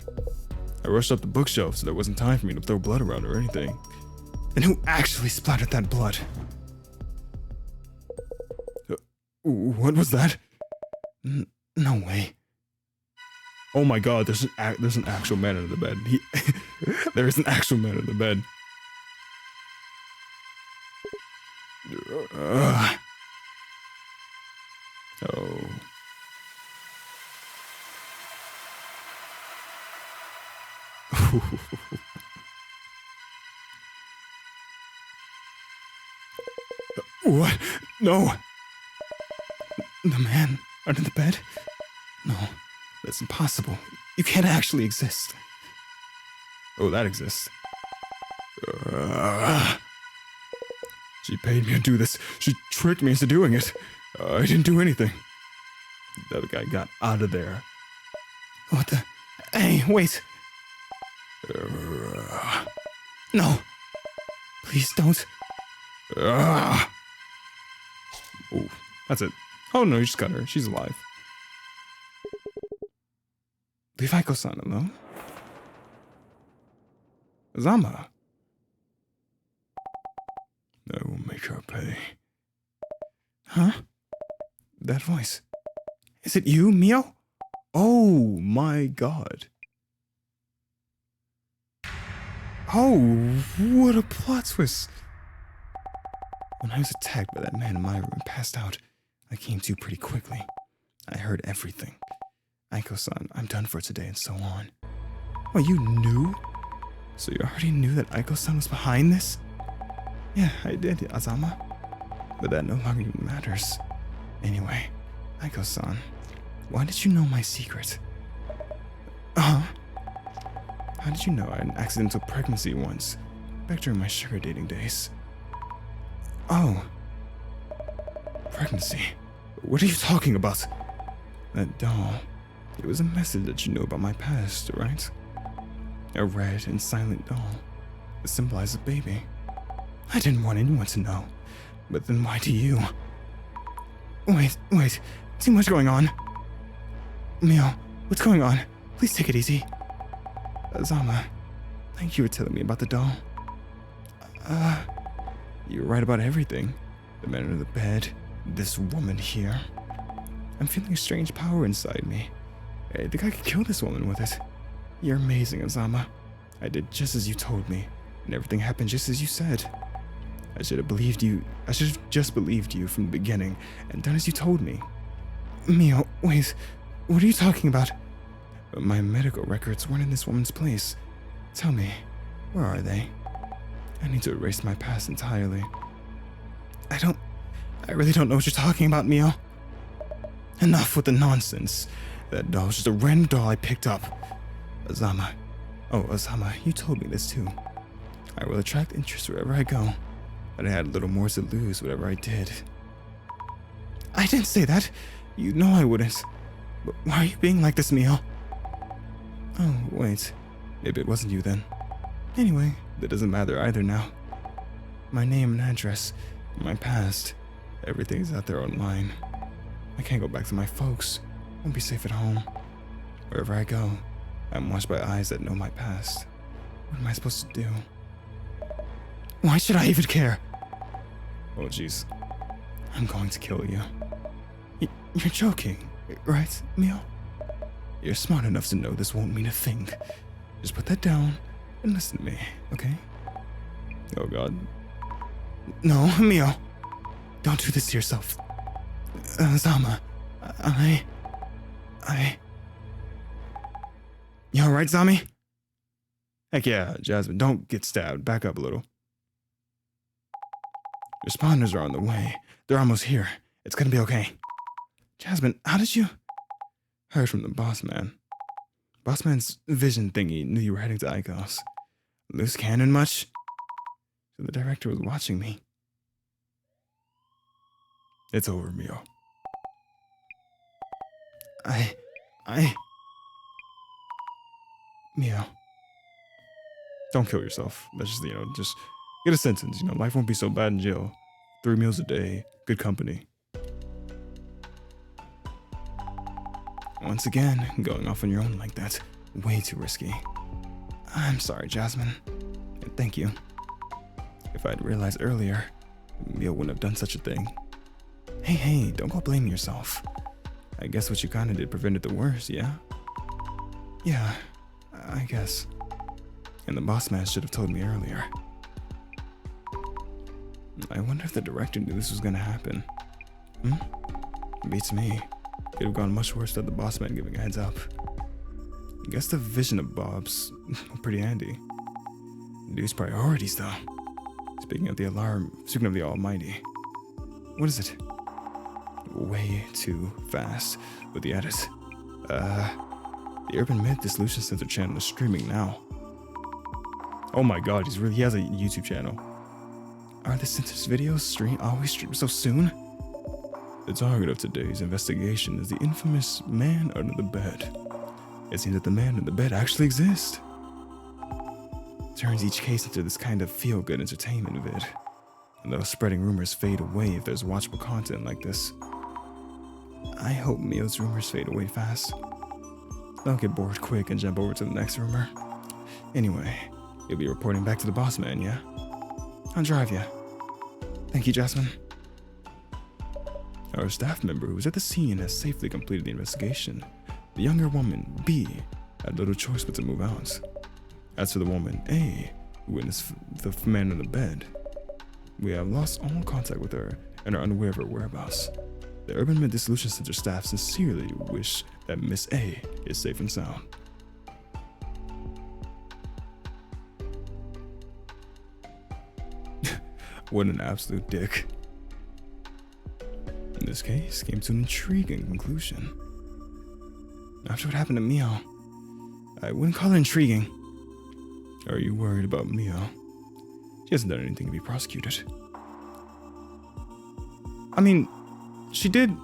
I rushed up the bookshelf so there wasn't time for me to throw blood around or anything. And who actually splattered that blood? What was that? No way. Oh my god, there's an actual man under the bed. There is an actual man under the bed. Oh. What? No. The man under the bed? No, that's impossible. You can't actually exist. Oh, that exists. She paid me to do this. She tricked me into doing it. I didn't do anything. The other guy got out of there. What the? Hey, wait. No. Please don't. Oh, that's it. Oh no, you just got her. She's alive. Leave Aiko-san alone. Zama. I will make her pay. Huh? That voice. Is it you, Mio? Oh my god. Oh, what a plot twist. When I was attacked by that man in my room and passed out, I came to pretty quickly. I heard everything. Aiko-san, I'm done for today, and so on. Oh, you knew? So you already knew that Aiko-san was behind this? Yeah, I did, Azama. But that no longer even matters. Anyway, Aiko-san, why did you know my secret? How did you know I had an accidental pregnancy once, back during my sugar dating days? Oh. Pregnancy? What are you talking about? That doll. It was a message that you knew about my past, right? A red and silent doll. It symbolized a baby. I didn't want anyone to know. But then why do you? Wait. Too much going on. Mio, what's going on? Please take it easy. Zama, thank you for telling me about the doll. You were right about everything. The man under the bed, this woman here. I'm feeling a strange power inside me. I think I could kill this woman with it. You're amazing, Azama. I did just as you told me, and everything happened just as you said. I should have believed you. I should have just believed you from the beginning and done as you told me. Mio, wait. What are you talking about? My medical records weren't in this woman's place. Tell me, where are they? I need to erase my past entirely. I really don't know what you're talking about, Mio. Enough with the nonsense. That doll was just a random doll I picked up. Azama, Oh, Osama, you told me this too. I will attract interest wherever I go, but I had little more to lose whatever I did. I didn't say that. You know I wouldn't. But why are you being like this, Mio? Oh, wait. Maybe it wasn't you then. Anyway, that doesn't matter either now. My name and address, my past, everything's out there online. I can't go back to my folks. Won't be safe at home. Wherever I go, I'm watched by eyes that know my past. What am I supposed to do? Why should I even care? Oh, jeez. I'm going to kill you. You're joking, right, Mio? You're smart enough to know this won't mean a thing. Just put that down and listen to me, okay? Oh, God. No, Mio. Don't do this to yourself. Zama, I... You alright, Zami? Heck yeah, Jasmine, don't get stabbed. Back up a little. Responders are on the way. They're almost here. It's gonna be okay. Jasmine, how did you... Heard from the boss man. Boss man's vision thingy knew you were heading to Icos. Loose cannon much? So the director was watching me. It's over, Mio. Mio. Don't kill yourself. That's just, just get a sentence. Life won't be so bad in jail. 3 meals a day, good company. Once again, going off on your own like that, way too risky. I'm sorry, Jasmine. And thank you. If I'd realized earlier, Mio wouldn't have done such a thing. Hey, don't go blaming yourself. I guess what you kinda did prevented the worst, yeah? Yeah, I guess. And the boss man should have told me earlier. I wonder if the director knew this was gonna happen. Beats me. Could have gone much worse without the boss man giving a heads up. I guess the vision of Bob's pretty handy. Dude's priorities, though. Speaking of the almighty. What is it? Way too fast with the edit. The Urban Myth Dissolution Center channel is streaming now. Oh my god, he has a YouTube channel. Are the center's videos always streamed so soon? The target of today's investigation is the infamous man under the bed. It seems that the man in the bed actually exists. Turns each case into this kind of feel-good entertainment vid. And those spreading rumors fade away if there's watchable content like this. I hope Mio's rumors fade away fast. I'll get bored quick and jump over to the next rumor. Anyway, you'll be reporting back to the boss man, yeah? I'll drive ya. Thank you, Jasmine. Our staff member who was at the scene has safely completed the investigation. The younger woman, B, had little choice but to move out. As for the woman, A, who witnessed the man in the bed, we have lost all contact with her and are unaware of her whereabouts. The Urban Myth Dissolution Center staff sincerely wish that Miss A is safe and sound. What an absolute dick. This case came to an intriguing conclusion. After what happened to Mio, I wouldn't call it intriguing. Are you worried about Mio? She hasn't done anything to be prosecuted. I mean, she did.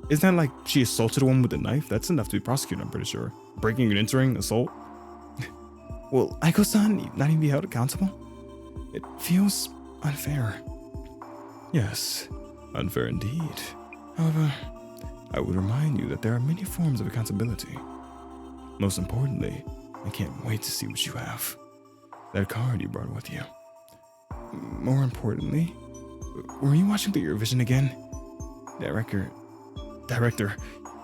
Isn't that like she assaulted a woman with a knife? That's enough to be prosecuted, I'm pretty sure. Breaking and entering, assault. Will Aiko-san not even be held accountable? It feels unfair. Yes, unfair indeed. However, I would remind you that there are many forms of accountability. Most importantly, I can't wait to see what you have. That card you brought with you. More importantly, were you watching through your vision again? Director,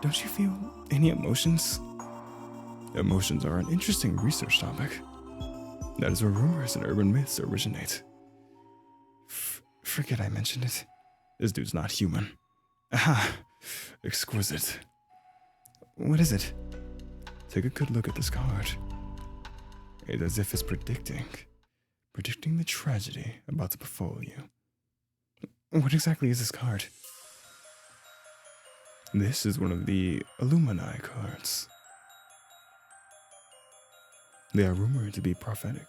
don't you feel any emotions? Emotions are an interesting research topic. That is where rumors and urban myths originate. Forget I mentioned it. This dude's not human. Aha! Exquisite. What is it? Take a good look at this card. It's as if it's predicting the tragedy about to befall you. What exactly is this card? This is one of the Illumini cards. They are rumored to be prophetic.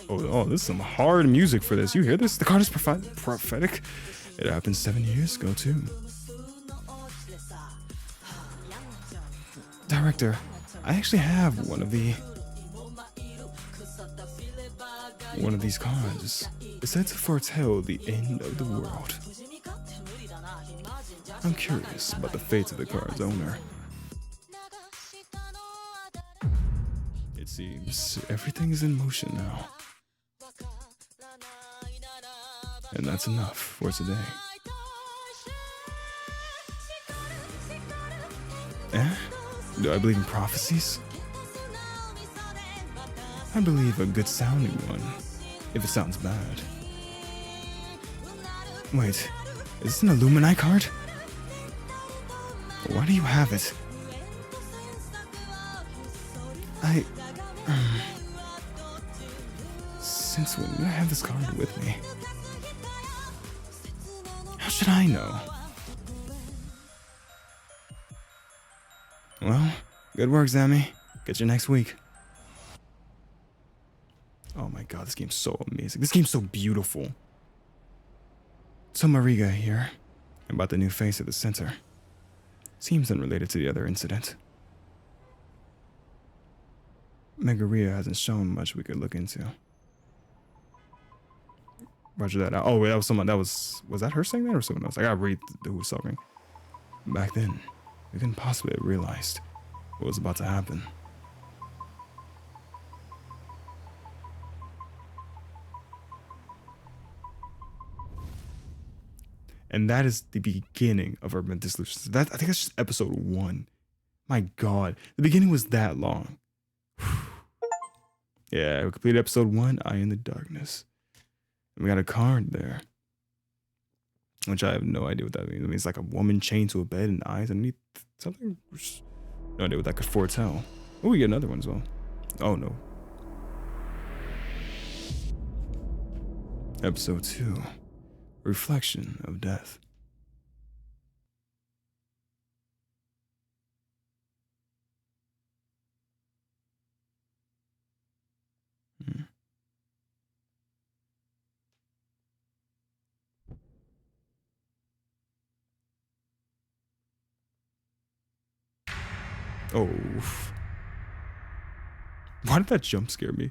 Oh, this is some hard music for this. You hear this? The card is prophetic. It happened 7 years ago, too. Director, I actually have one of these cards. It's said to foretell the end of the world. I'm curious about the fate of the card's owner. It seems everything is in motion now. And that's enough for today. Do I believe in prophecies? I believe a good sounding one, if it sounds bad. Wait, is this an Illumini card? Why do you have it? Since when did I have this card with me? How should I know? Well, good work, Zami. Get you next week. Oh my god, this game's so amazing. This game's so beautiful. So Mariga here, about the new face at the center. Seems unrelated to the other incident. Megaria hasn't shown much we could look into. Roger that. Oh wait, that was someone. Was that her saying that or someone else? I gotta read who was talking. Back then, we couldn't possibly have realized what was about to happen. And that is the beginning of Urban Dissolution. I think that's just episode 1. My god, the beginning was that long. Yeah, we completed episode 1, Eye in the Darkness. And we got a card there, which I have no idea what that means. It means like a woman chained to a bed and eyes underneath something. No idea what that could foretell. Oh, we get another one as well. Oh no. Episode 2. Reflection of Death. Oh. Why did that jump scare me?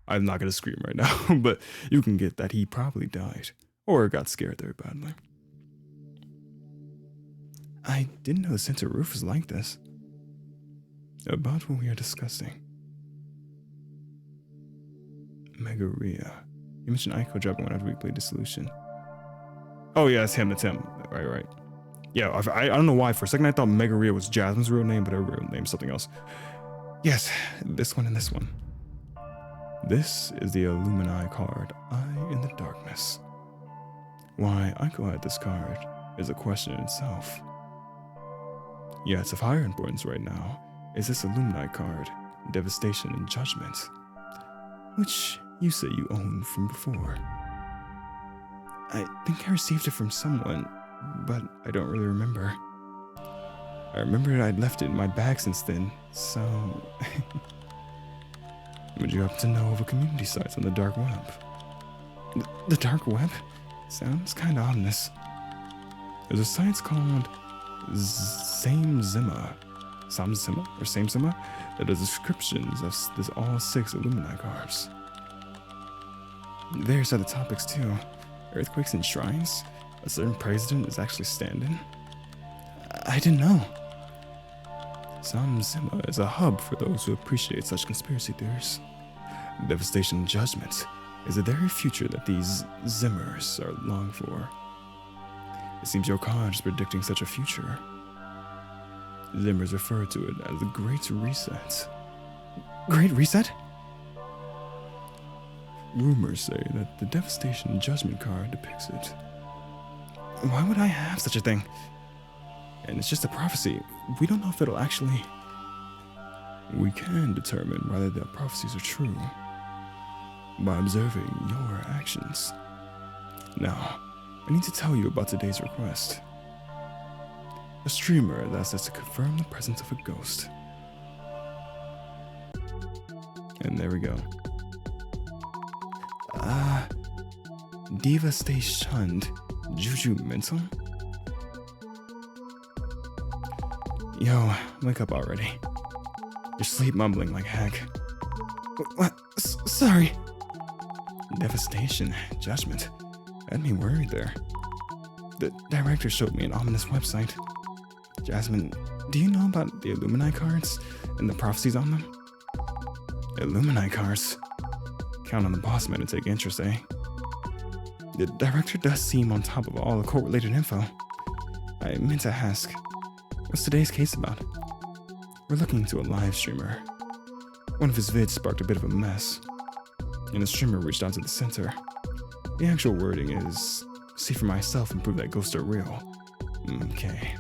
I'm not gonna scream right now, but you can get that he probably died. Or got scared very badly. I didn't know the center roof was like this. About what we are discussing. Megaria. You mentioned Aiko dropping one after we played Dissolution. Oh yeah, it's him, Right. Yeah, I don't know why. For a second I thought Megaria was Jasmine's real name, but her real name is something else. Yes, this one and this one. This is the Illumini card, Eye in the Darkness. Why Aiko had this card is a question in itself. Yeah, it's of higher importance right now is this Illumini card, Devastation and Judgment, which you say you own from before. I think I received it from someone, but I don't really remember. I remember I'd left it in my bag since then, so... Would you happen to know of a community site on the dark web? The dark web? Sounds kind of ominous. There's a site called Samezima that has descriptions of all 6 Illumini cards. There's other topics too. Earthquakes and shrines. A certain president is actually standing. I didn't know. Samezima is a hub for those who appreciate such conspiracy theories. Devastation and Judgment is the very future that these Zimmers are long for. It seems your card is predicting such a future. Zimmers refer to it as the Great Reset. Great Reset? Rumors say that the Devastation and Judgment card depicts it. Why would I have such a thing? And it's just a prophecy. We don't know if it'll actually... We can determine whether the prophecies are true by observing your actions. Now, I need to tell you about today's request. A streamer that says to confirm the presence of a ghost. And there we go. Diva stay shunned. Juju mental? Yo, wake up already. You're sleep mumbling like heck. What? Sorry. Devastation, judgment. Had me worried there. The director showed me an ominous website. Jasmine, do you know about the Illumini cards and the prophecies on them? Illumini cards? Count on the boss man to take interest, eh? The director does seem on top of all the court-related info. I meant to ask, what's today's case about? We're looking into a live streamer. One of his vids sparked a bit of a mess, and the streamer reached out to the center. The actual wording is, see for myself and prove that ghosts are real. Okay.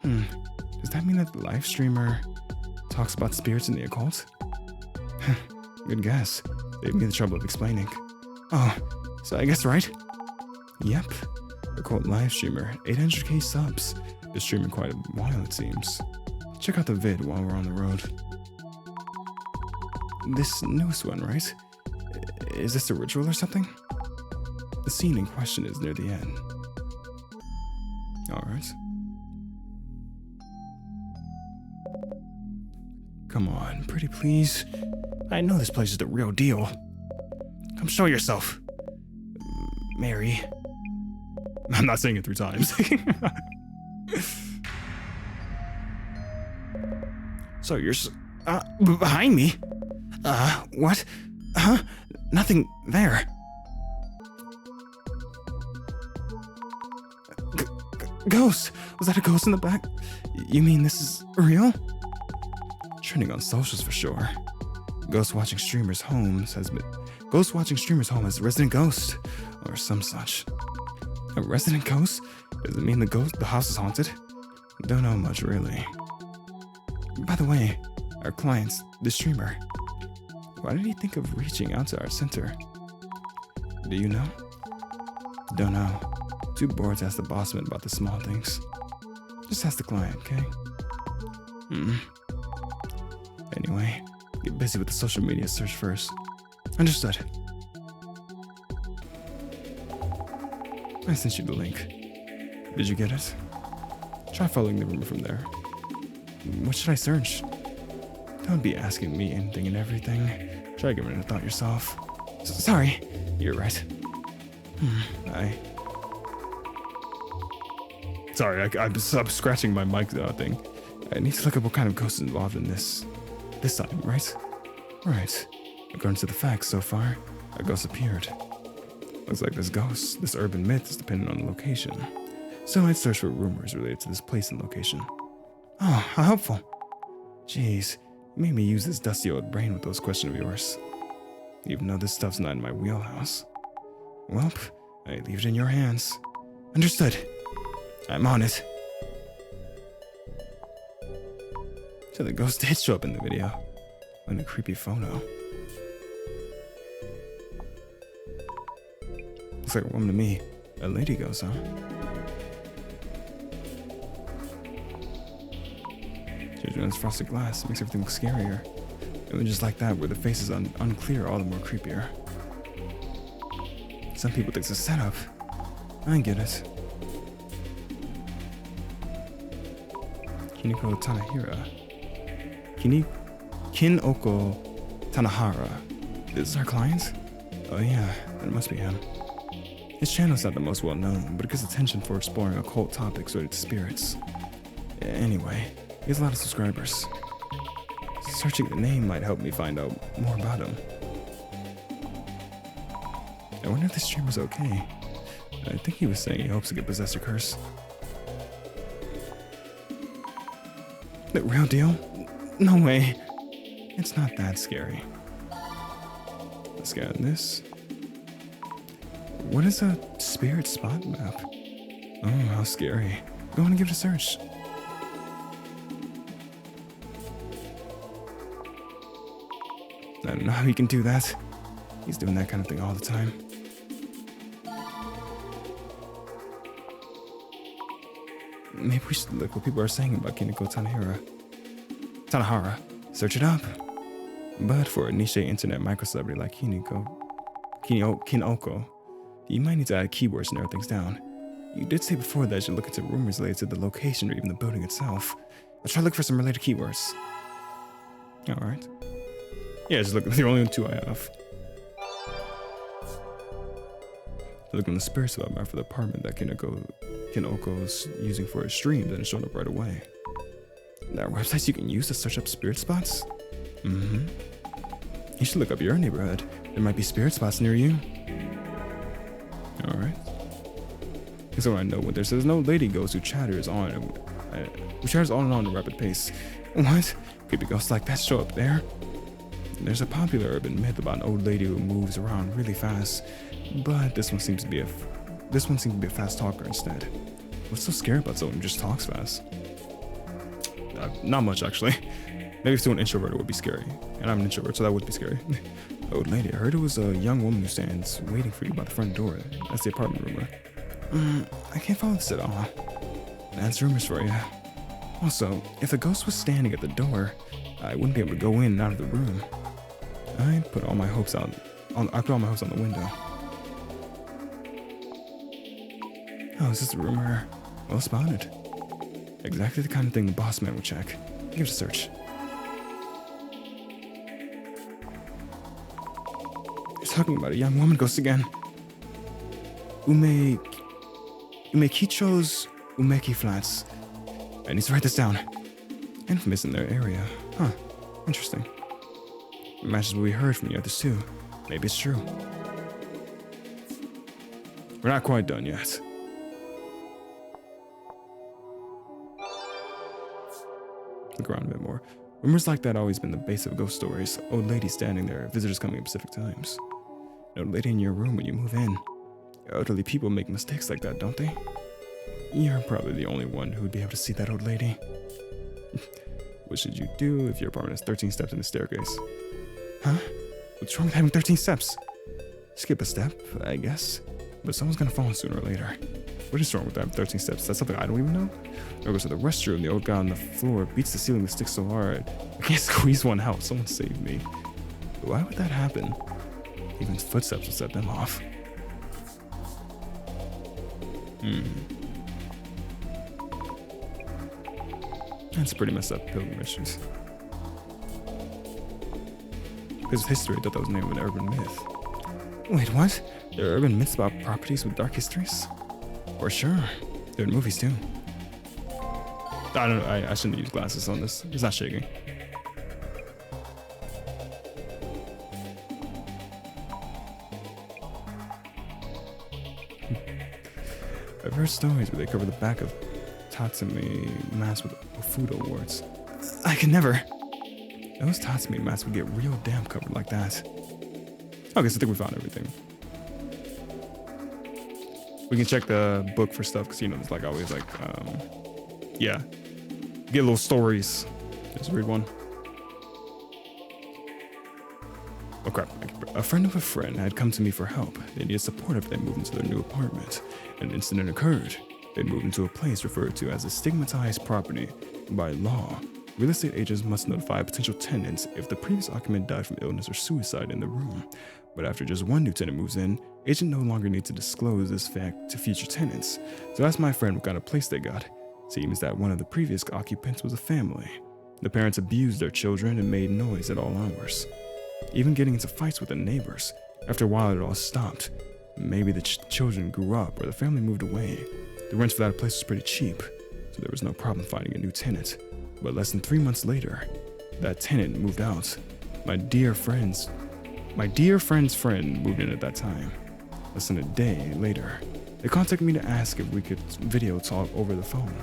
Does that mean that the live streamer talks about spirits in the occult? Good guess. Saved me the trouble of explaining. Oh, so I guess right? Yep. Occult live streamer, 800k subs. Been streaming quite a while, it seems. Check out the vid while we're on the road. This newest one, right? Is this a ritual or something? The scene in question is near the end. Alright. Come on, pretty please. I know this place is the real deal. Come show yourself. Mary. I'm not saying it 3 times. So you're behind me? What? Huh? Nothing there. Ghost? Was that a ghost in the back? You mean this is real? Trending on socials for sure. Ghost watching streamers' homes has a resident ghost, or some such. A resident ghost? Does it mean the house is haunted? Don't know much really. By the way, our client, the streamer, why did he think of reaching out to our center? Do you know? Don't know. Too bored to ask the boss man about the small things. Just ask the client, okay? Anyway, get busy with the social media search first. Understood. I sent you the link. Did you get it? Try following the rumor from there. What should I search? Don't be asking me anything and everything. Try giving it a thought yourself. Sorry, you're right. Sorry, I'm scratching my mic thing. I need to look up what kind of ghost is involved in this time, right? Right. According to the facts so far, a ghost appeared. Looks like this urban myth is dependent on the location. So I'd search for rumors related to this place and location. Oh, how helpful. Jeez, you made me use this dusty old brain with those questions of yours. Even though this stuff's not in my wheelhouse. Welp, I leave it in your hands. Understood. I'm on it. So the ghost did show up in the video. What a creepy photo. Looks like a woman to me. A lady ghost, huh? Judgment's frosted glass makes everything look scarier. Images like that where the face is unclear all the more creepier. Some people think it's a setup. I get it. Kinoko Tanahara. This is our client? Oh yeah, that must be him. His channel's not the most well known, but it gets attention for exploring occult topics related to spirits. Anyway, he has a lot of subscribers. Searching the name might help me find out more about him. I wonder if this streamer's okay. I think he was saying he hopes to get possessed or cursed. The real deal? No way. It's not that scary. Let's get on this. What is a spirit spot map? Oh, how scary. Go on and give it a search. I don't know how he can do that. He's doing that kind of thing all the time. Maybe we should look what people are saying about Kinoko Tanahara. Search it up. But for a niche internet micro-celebrity like Kinoko, you might need to add keywords and narrow things down. You did say before that you should look into rumors related to the location or even the building itself. I'll try to look for some related keywords. Alright. Yeah, just look, they're only 2 I have. Look on the spirit spell map for the apartment that Kinoko's using for his stream, then it showed up right away. There are websites you can use to search up spirit spots? Mm-hmm. You should look up your neighborhood. There might be spirit spots near you. Alright. So I know when there's no lady ghost who chatters on and on at a rapid pace. What? Creepy ghosts like that show up there? There's a popular urban myth about an old lady who moves around really fast, but this one seems to be a fast talker instead. What's so scary about someone who just talks fast? Not much actually. Maybe if to an introvert it would be scary, and I'm an introvert, so that would be scary. Old lady, I heard it was a young woman who stands waiting for you by the front door. That's the apartment rumor. I can't follow this at all. That's rumors for you. Also, if a ghost was standing at the door, I wouldn't be able to go in and out of the room. I put all my hopes on the window. Oh, is this a rumor? Well spotted. Exactly the kind of thing the boss man would check. Give it a search. You're talking about a young woman ghost again. Umekicho's Umeki Flats. I need to write this down. Infamous in their area. Huh. Interesting. Matches what we heard from the others too. Maybe it's true. We're not quite done yet. Look around a bit more. Rumors like that always been the base of ghost stories. Old ladies standing there, visitors coming at specific times. An old lady in your room when you move in. Elderly people make mistakes like that, don't they? You're probably the only one who would be able to see that old lady. What should you do if your apartment has 13 steps in the staircase? Huh? What's wrong with having 13 steps? Skip a step, I guess. But someone's gonna fall sooner or later. What is wrong with having 13 steps? That's something I don't even know? Or goes to the restroom, the old guy on the floor beats the ceiling with sticks so hard, I can't squeeze one out. Someone save me. Why would that happen? Even footsteps will set them off. That's pretty messed up pilgrimages. Because of history, I thought that was the name of an urban myth. Wait, what? There are urban myths about properties with dark histories? For sure. There are movies too. I don't know, I shouldn't use glasses on this. It's not shaking. I've heard stories where they cover the back of Tatsumi masks with food awards. I can never. Those Tatsumi masks would get real damn covered like that. Okay, so I think we found everything. We can check the book for stuff, because, you know, it's like always like, yeah. Get little stories. Let's read one. Oh crap. A friend of a friend had come to me for help. They needed support after they moved into their new apartment. An incident occurred. They moved into a place referred to as a stigmatized property. By law, real estate agents must notify potential tenants if the previous occupant died from illness or suicide in the room. But after just one new tenant moves in, agent no longer needs to disclose this fact to future tenants. So asked my friend what kind of place they got. Seems that one of the previous occupants was a family. The parents abused their children and made noise at all hours, even getting into fights with the neighbors. After a while, it all stopped. Maybe the children grew up or the family moved away. The rent for that place was pretty cheap, so there was no problem finding a new tenant. But less than 3 months later, that tenant moved out. My dear friend's friend moved in at that time. Less than a day later, they contacted me to ask if we could video talk over the phone.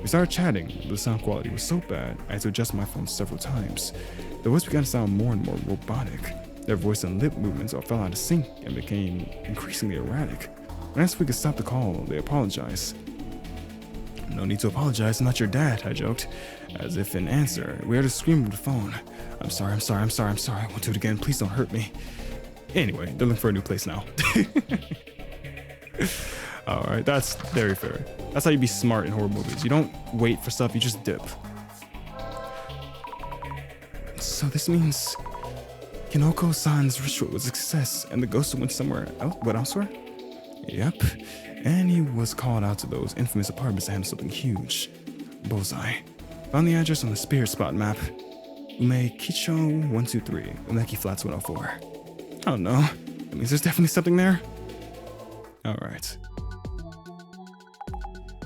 We started chatting, but the sound quality was so bad I had to adjust my phone several times. The voice began to sound more and more robotic. Their voice and lip movements all fell out of sync and became increasingly erratic. When I asked if we could stop the call, they apologized. No need to apologize, I'm not your dad, I joked. As if in answer, we heard a scream over the phone. I'm sorry, I won't do it again, please don't hurt me. Anyway, they're looking for a new place now. All right, that's very fair. That's how you be smart in horror movies. You don't wait for stuff, you just dip. So this means Kinoko-san's ritual was a success and the ghost went somewhere else, but elsewhere? Yep, and he was called out to those infamous apartments to handle something huge. Bullseye. Found the address on the spirit spot map. Umekicho 123, Umeki Flats 104. I don't know. That means there's definitely something there. Alright.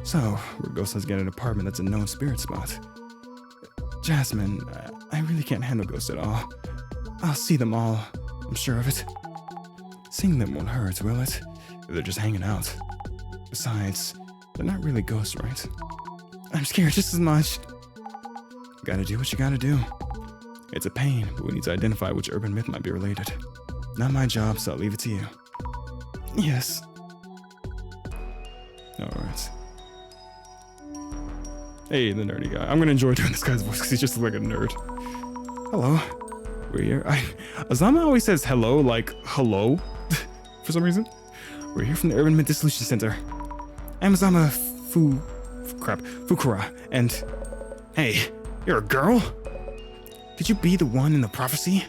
So, we're ghosts get an apartment that's a known spirit spot. Jasmine, I really can't handle ghosts at all. I'll see them all, I'm sure of it. Seeing them won't hurt, will it? They're just hanging out. Besides, they're not really ghosts, right? I'm scared just as much. Gotta do what you gotta do. It's a pain, but we need to identify which urban myth might be related. Not my job, so I'll leave it to you. Yes. Alright. Hey, the nerdy guy. I'm gonna enjoy doing this guy's voice because he's just like a nerd. Hello. We're here. Azama always says hello, like hello, for some reason. We're here from the Urban Myth Dissolution Center. I'm Azama Fukura, and... Hey, you're a girl? Could you be the one in the prophecy?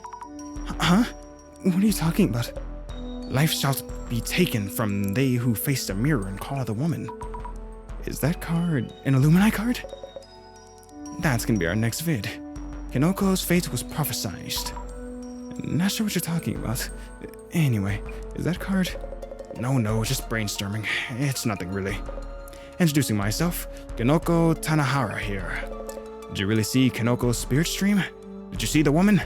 Huh? What are you talking about? Life shall be taken from they who face the mirror and call it a woman. Is that card an Illumini card? That's gonna be our next vid. Kinoko's fate was prophesied. Not sure what you're talking about. Anyway, is that card? No, just brainstorming. It's nothing really. Introducing myself, Kinoko Tanahara here. Did you really see Kinoko's spirit stream? Did you see the woman?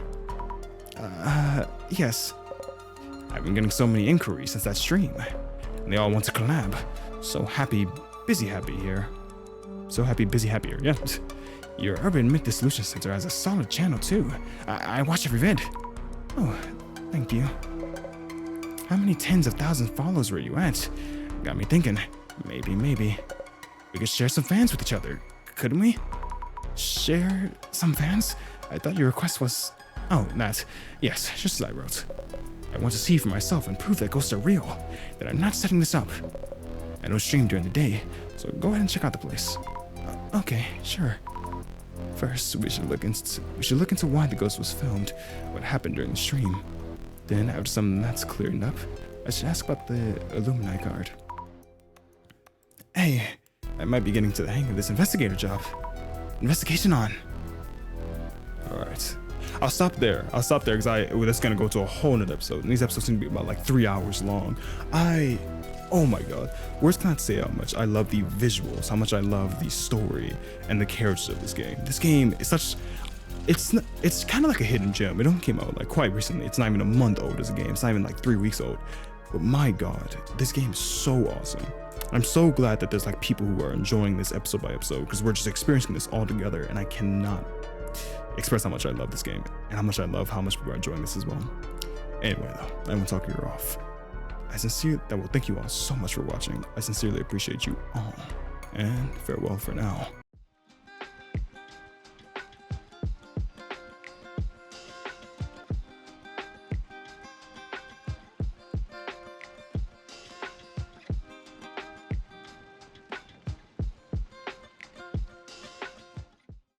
Yes. I've been getting so many inquiries since that stream. And they all want to collab. So happy, busy happy here. So happy, busy happier, yeah. Your Urban Myth Dissolution Center has a solid channel too. I watch every vid. Oh, thank you. How many tens of thousands of followers were you at? Got me thinking, maybe. We could share some fans with each other, couldn't we? Share some fans? I thought your request was... Oh, that. Yes, just as I wrote. I want to see for myself and prove that ghosts are real, that I'm not setting this up. I don't stream during the day, so go ahead and check out the place. Okay, sure. First, we should look into why the ghost was filmed, what happened during the stream. Then, after some that's cleared up, I should ask about the Illumini card. Hey, I might be getting to the hang of this investigator job. Investigation on. Alright. I'll stop there because that's gonna go to a whole nother episode. And these episodes seem to be about like 3 hours long. Oh my god. Words cannot say how much I love the visuals, how much I love the story and the characters of this game. This game is such... It's kind of like a hidden gem. It only came out like quite recently. It's not even a month old as a game. It's not even like 3 weeks old. But my god, this game is so awesome. I'm so glad that there's like people who are enjoying this episode by episode because we're just experiencing this all together, and I cannot express how much I love this game and how much I love how much people are enjoying this as well. Anyway though, I won't talk your ear off. Thank you all so much for watching. I sincerely appreciate you all, and farewell for now.